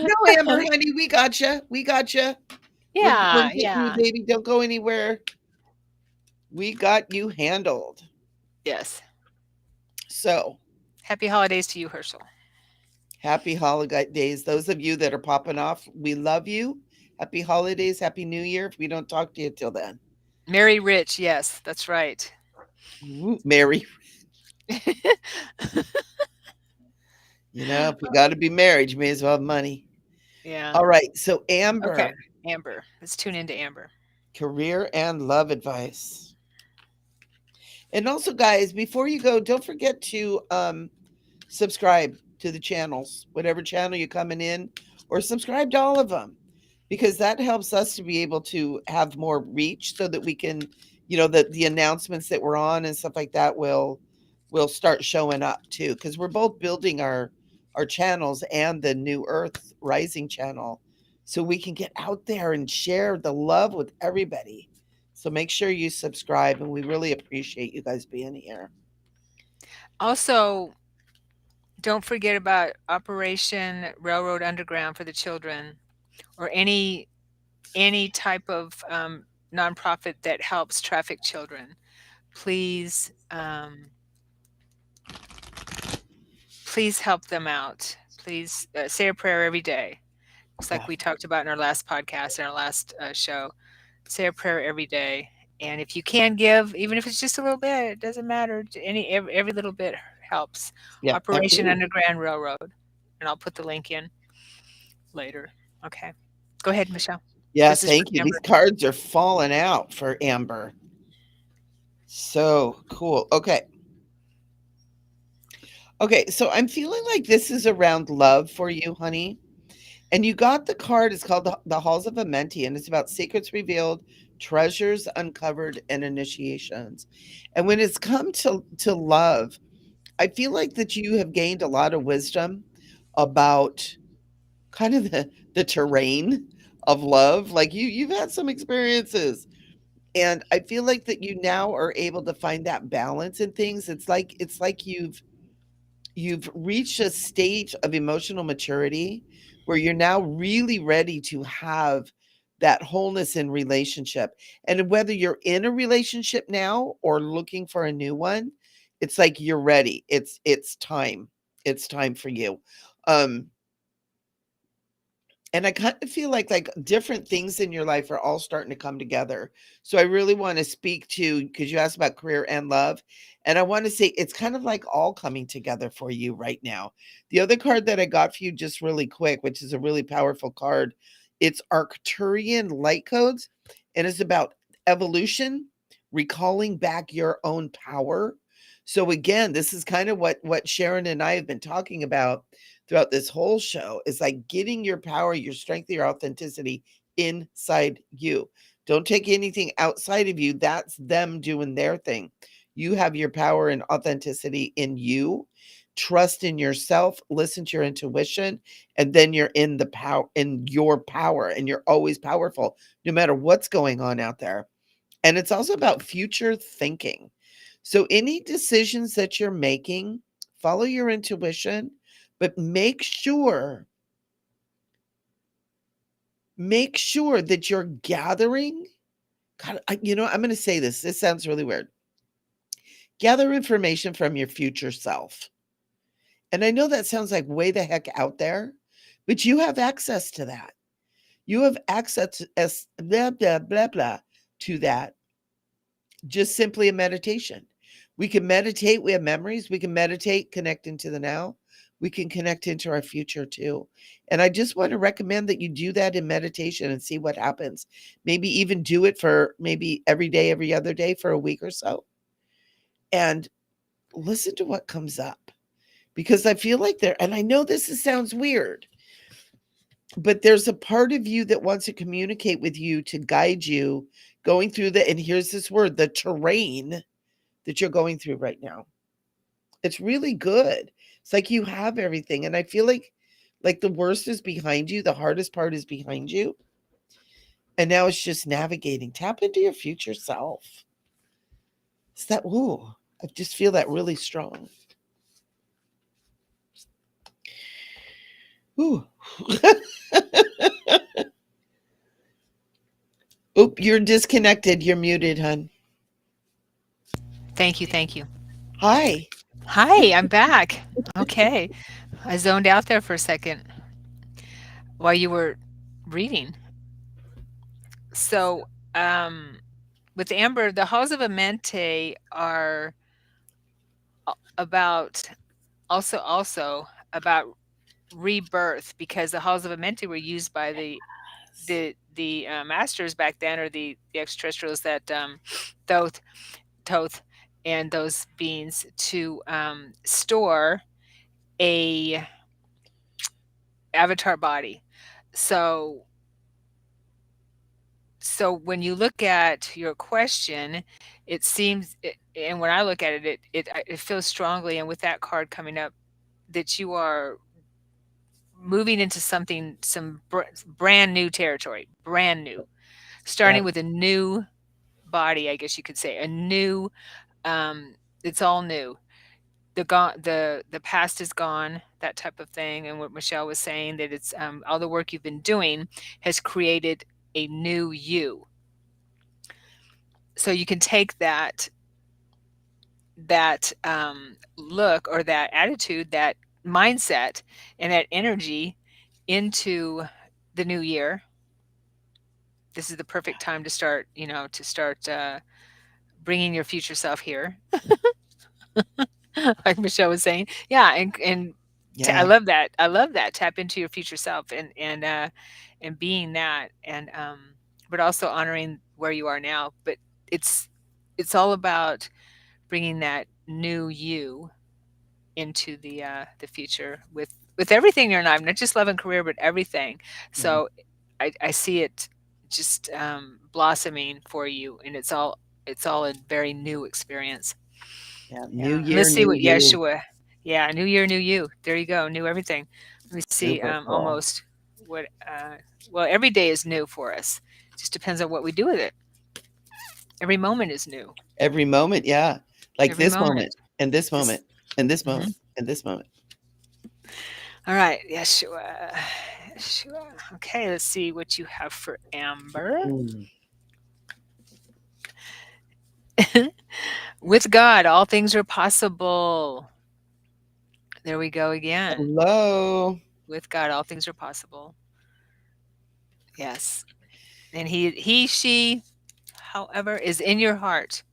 No, Amber, honey, we got you. We got you. We're Yeah. getting you, Yeah. baby. Don't go anywhere. We got you handled. Yes. So Happy holidays to you, Herschel. happy holidays. Those of you that are popping off, we love you. Happy holidays. Happy New Year. If we don't talk to you till then, Merry Rich. Yes, that's right. Mary. If we got to be married, you may as well have money. Yeah. All right. So, Okay. Amber, Amber. Let's tune into Amber. career and love advice. And also, guys, before you go, don't forget to subscribe to the channels, whatever channel you're coming in, or subscribe to all of them, because that helps us to be able to have more reach so that we can, the announcements that we're on and stuff like that will start showing up too. Because we're both building our channels and the New Earth Rising channel, so we can get out there and share the love with everybody. So make sure you subscribe, and we really appreciate you guys being here. Also, don't forget about Operation Railroad Underground for the children, or any type of nonprofit that helps traffic children. Please, please help them out. Please say a prayer every day. Just Yeah. like we talked about in our last podcast, in our last show. Say a prayer every day. And if you can give, even if it's just a little bit, it doesn't matter. Every little bit helps. Yeah, Operation absolutely. Underground Railroad, and I'll put the link in later. Okay, go ahead, Michelle. Yeah, This is for thank you. These Amber. cards are falling out for Amber. So cool. Okay. Okay, so I'm feeling like this is around love for you, honey. And you got the card. It's called the Halls of Amenti, and it's about secrets revealed, treasures uncovered, and initiations. And when it's come to love, I feel like that you have gained a lot of wisdom about kind of the terrain of love. Like you've had some experiences, and I feel like that you now are able to find that balance in things. It's like you've reached a state of emotional maturity where you're now really ready to have that wholeness in relationship. And whether you're in a relationship now or looking for a new one, it's like you're ready. It's time. It's time for you. Um and I kind of feel like different things in your life are all starting to come together. So I really want to speak to, because you asked about career and love. And I want to say it's kind of like all coming together for you right now. The other card that I got for you just really quick, which is a really powerful card, it's Arcturian Light Codes. And it's about evolution, recalling back your own power. So again, this is kind of what Sharon and I have been talking about throughout this whole show, is like getting your power, your strength, your authenticity inside you. Don't take anything outside of you. That's them doing their thing. You have your power and authenticity in you. trust in yourself, listen to your intuition, and then you're in the power, in your power, and you're always powerful no matter what's going on out there. And it's also about future thinking. So any decisions that you're making, follow your intuition, but make sure that you're gathering. God, I'm going to say this. This sounds really weird. Gather information from your future self. And I know that sounds like way the heck out there, but you have access to that. You have access to blah, blah, blah, blah, to that, just simply a meditation. We can meditate. We have memories. We can meditate, connect into the now. We can connect into our future too. And I just want to recommend that you do that in meditation and see what happens. Maybe even do it for maybe every day, every other day for a week or so. And listen to what comes up. Because I feel like and I know sounds weird, but there's a part of you that wants to communicate with you to guide you going through and here's this word, the terrain that you're going through right now. It's really good. It's like you have everything. And I feel like the worst is behind you. The hardest part is behind you. And now it's just navigating. Tap into your future self. It's that, ooh, I just feel that really strong. Ooh. Oop, you're disconnected. You're muted, hun. Thank you, thank you. Hi. Hi, I'm back. Okay. I zoned out there for a second while you were reading. So, um, with Amber, the halls of Amente are about also about rebirth because the halls of Amenti were used by the masters back then, or the extraterrestrials that Thoth Toth and those beings to store a avatar body. So so when you look at your question, it seems, and when I look at it, it feels strongly, and with that card coming up, that you are moving into some brand new territory, brand new, starting Yep. with a new body, I guess you could say, a new. It's all new. The past is gone, that type of thing, and what Michelle was saying, that it's all the work you've been doing has created a new you. So you can take that look or that attitude, that mindset, and that energy into the new year. This is the perfect time to start, to start bringing your future self here, like Michelle was saying. Yeah, and I Yeah. love that. I love that. Tap into your future self and being that, and but also honoring where you are now. But it's it's all about bringing that new you into the future with everything in your life, not just love and career, but everything. Mhm. So I see it just blossoming for you, and it's all a very new experience. Yeah. New Yeah, year, let's see new what you. Yeshua. Yeah, new year, new you. There you go, new everything. Let me see. Super cool. Almost what. Well, every day is new for us. Just depends on what we do with it. Every moment is new. Every moment, yeah. Like Every this moment, moment. and this moment, This. and this moment, Mhm. and this moment. All right, Yeshua. Yeshua. Okay, let's see what you have for Amber. Mm. With God, all things are possible. There we go again. Hello. With God, all things are possible. Yes. And she, however, is in your heart.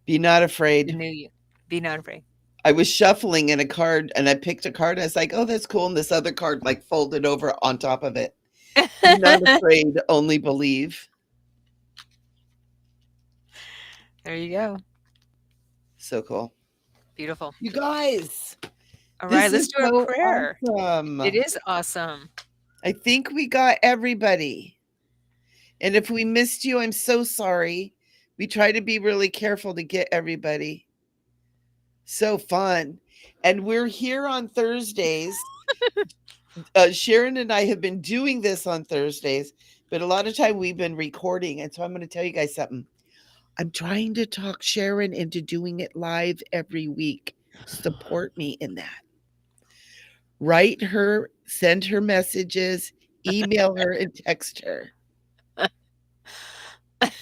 Be not The afraid. new you. Be not afraid. I was shuffling in a card and I picked a card. I was like, oh, that's cool. And this other card like folded over on top of it. Be not afraid, only believe. There you go. So cool. Beautiful. You guys, All right, this let's is do a so prayer. It awesome. is awesome. I think we got everybody. And if we missed you, I'm so sorry. We try to be really careful to get everybody. So fun. And we're here on Thursdays. Sharon and I have been doing this on Thursdays, but a lot of time we've been recording. And so I'm going to tell you guys something. I'm trying to talk Sharon into doing it live every week. Support me in that. Write her, send her messages, email her, and text her.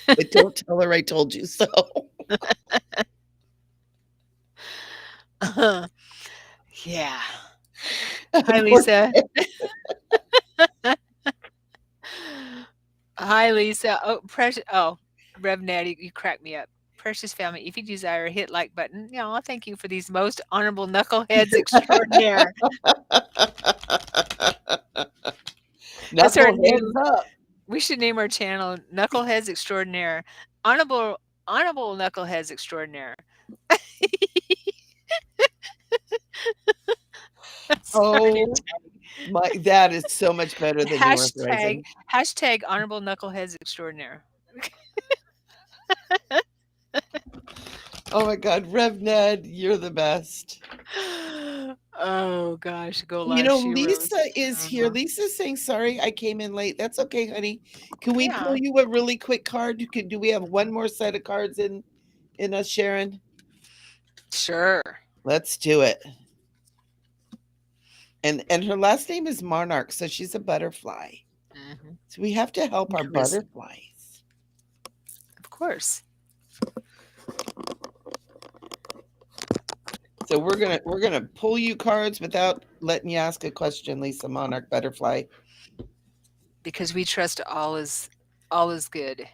But don't tell her I told you so. Yeah. Hi, Poor Lisa. thing. Hi, Lisa. Oh, precious. Oh, Rev Natty, you crack me up. Precious family, if you desire, hit like button. Yeah, thank you for these most honorable knuckleheads extraordinaire. That's our Knuckleheads new. up. We should name our channel Knuckleheads Extraordinaire. Honorable, honorable knuckleheads extraordinaire. That's our new Oh my, that is so much better than North hashtag. Rising. Hashtag honorable knuckleheads extraordinaire. Oh my God, Rev Ned, you're the best. Oh gosh, go You live know, she Lisa rose. is here. Uh-huh. Lisa's saying, sorry, I came in late. That's okay, honey. Can we pull Yeah, you a really quick card? Do we have one more set of cards in us, Sharon? sure. Let's do it. And her last name is Monarch, so she's a butterfly. Hmm. So we have to help our Charisma, butterflies. of course. So we're gonna pull you cards without letting you ask a question, Lisa Monarch Butterfly. Because we trust all is good.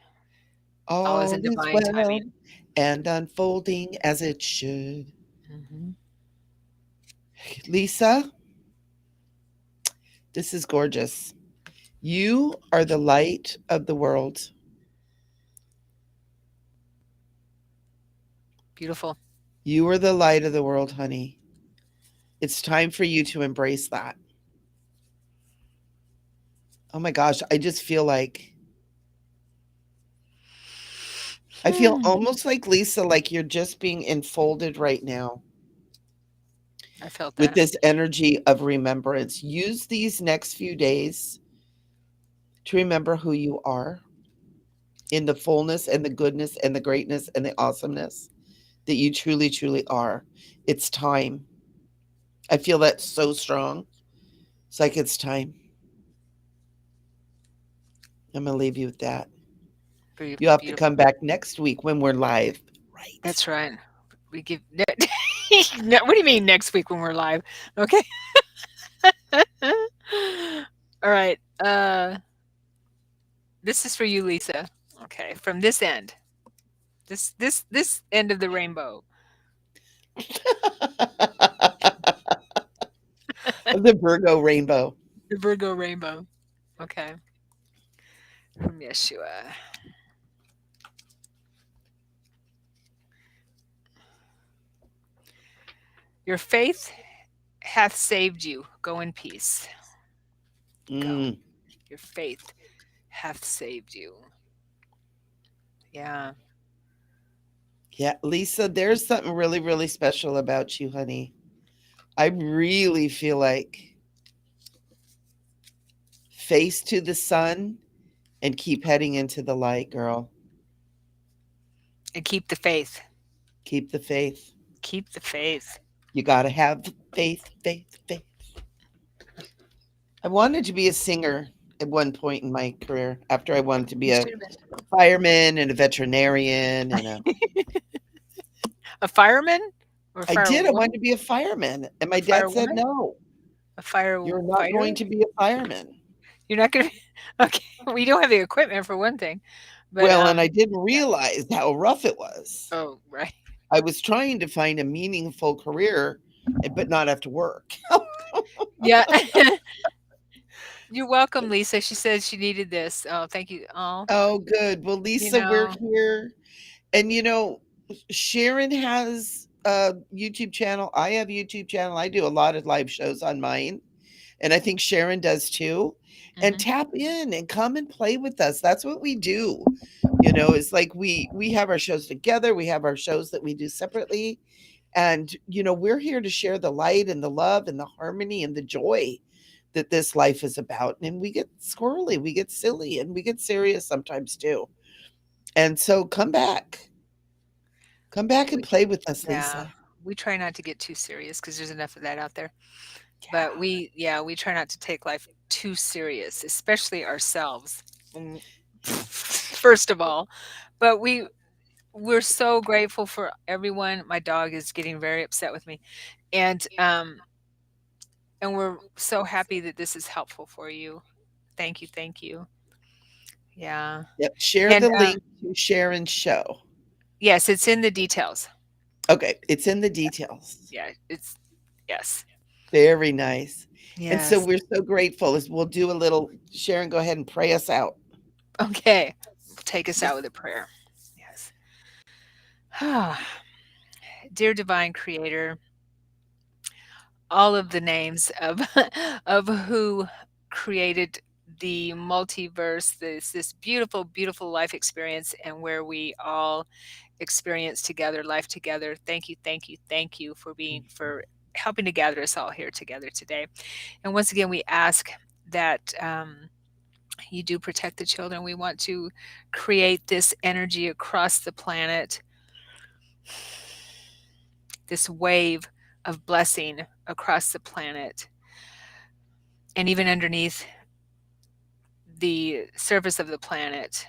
All is All in is divine well timing. and unfolding as it should. Hmm. Lisa, this is gorgeous. You are the light of the world. Beautiful. You are the light of the world, honey. It's time for you to embrace that. Oh my gosh, I just feel like I feel Hmm. almost like Lisa, like you're just being enfolded right now I felt with that. this energy of remembrance. Use these next few days to remember who you are in the fullness and the goodness and the greatness and the awesomeness that you truly, truly are. It's time. I feel that so strong. It's like it's time. I'm going to leave you with that. You have to Beautiful. come back next week when we're live. Right. That's right. We give. No, what do you mean next week when we're live? Okay. All right. This is for you, Lisa. Okay, from this end. This end of the rainbow. The Virgo rainbow. The Virgo rainbow. Okay. From Yeshua. Your faith hath saved you. Go in peace. Go. Mm. Your faith hath saved you. Yeah. Yeah, Lisa, there's something really, really special about you, honey. I really feel like face to the sun and keep heading into the light, girl. And keep the faith. Keep the faith. Keep the faith. You got to have faith, faith, faith. I wanted to be a singer at one point in my career after I wanted to You be a should have been fireman and a veterinarian and a a fireman or a I did. I firewoman, wanted to be a fireman. And a my dad said, firewoman, no, a you're not going firefighter. to be a fireman. You're not gonna. Okay, we don't have the equipment for one thing, but Well, and I didn't yeah. realize how rough it was. Oh, right. I was trying to find a meaningful career, but not have to work. Yeah. You're welcome, Lisa. She said she needed this. Oh, thank you. Oh, Oh, good. Well, you Lisa, we're know, here. And Sharon has a YouTube channel. I have a YouTube channel. I do a lot of live shows on mine. And I think Sharon does too. And mhm. tap in and come and play with us. That's what we do. It's like we have our shows together. We have our shows that we do separately. And, we're here to share the light and the love and the harmony and the joy that this life is about. And we get squirrely, we get silly, and we get serious sometimes too. And so come back and We play with us, yeah, Lisa. we try not to get too serious because there's enough of that out there. But Yeah. we try not to take life too serious, especially ourselves, mm, first of all. But we're so grateful for everyone. My dog is getting very upset with me, and, we're so happy that this is helpful for you. Thank you, thank you. Yeah, Yep. Share and, the link to Sharon's show. yes, it's in the details. Okay. It's in the details. Yeah, it's yes, Very nice. And so yes. we're so grateful as we'll do a little Sharon, go ahead and pray us out. Okay, take us out with a prayer. Yes. Dear divine creator, all of the names of of who created the multiverse, this beautiful, beautiful life experience, and where we all experience together, life together. Thank you, thank you, thank you for helping to gather us all here together today. And once again, we ask that you do protect the children. We want to create this energy across the planet, this wave of blessing across the planet, and even underneath the surface of the planet,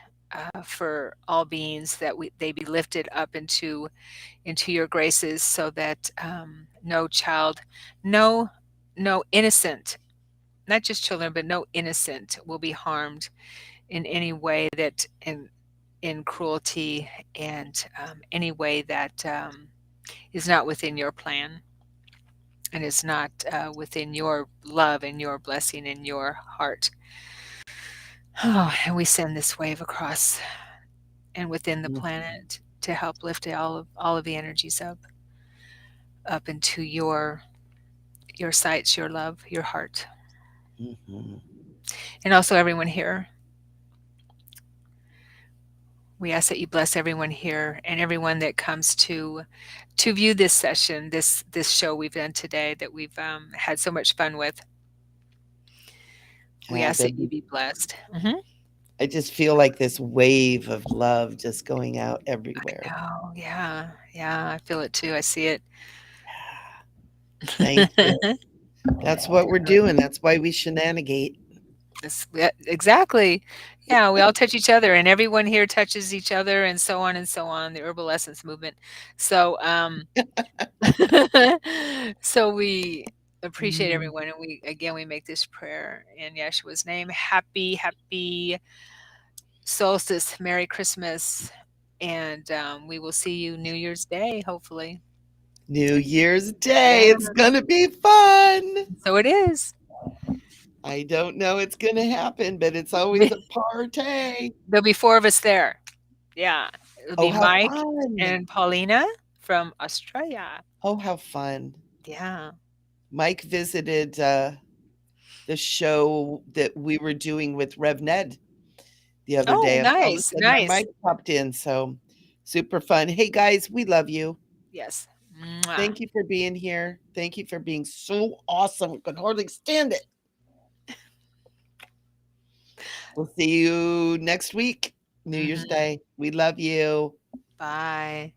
for all beings, that they be lifted up into your graces, so that no child, no no innocent, not just children, but no innocent will be harmed in any way, that in cruelty, and any way that is not within your plan, and is not within your love and your blessing in your heart. Oh, and we send this wave across and within the planet to help lift all of the energies up into your sights, your love, your heart. Mhm. And also everyone here. We ask that you bless everyone here and everyone that comes to view this session, this show we've done today, that we've had so much fun with. We Yeah, ask that you be blessed. I just feel like this wave of love just going out everywhere. Oh, yeah, yeah, I feel it too. I see it. Thank you. That's what we're doing. That's why we shenanigate. Yeah, exactly. Yeah, we all touch each other, and everyone here touches each other, and so on and so on. The herbal essence movement. So, so we appreciate Mm. everyone, and we make this prayer in Yeshua's name. Happy, happy solstice, Merry Christmas, and we will see you New Year's Day, hopefully. New Year's Day. Yeah, It's going to be fun. so it is. I don't know it's going to happen, but it's always a party. There'll be four of us there. Yeah, it'll Oh, be how Mike fun. and Paulina from Australia. Oh, how fun. Yeah. Mike visited the show that we were doing with Rev Ned the other Oh, day, and all of a nice, sudden our nice. mic popped in. So super fun. Hey guys, we love you. Yes. Mwah. Thank you for being here. Thank you for being so awesome. I could hardly stand it. We'll see you next week, New Year's Mhm. Day. We love you. Bye.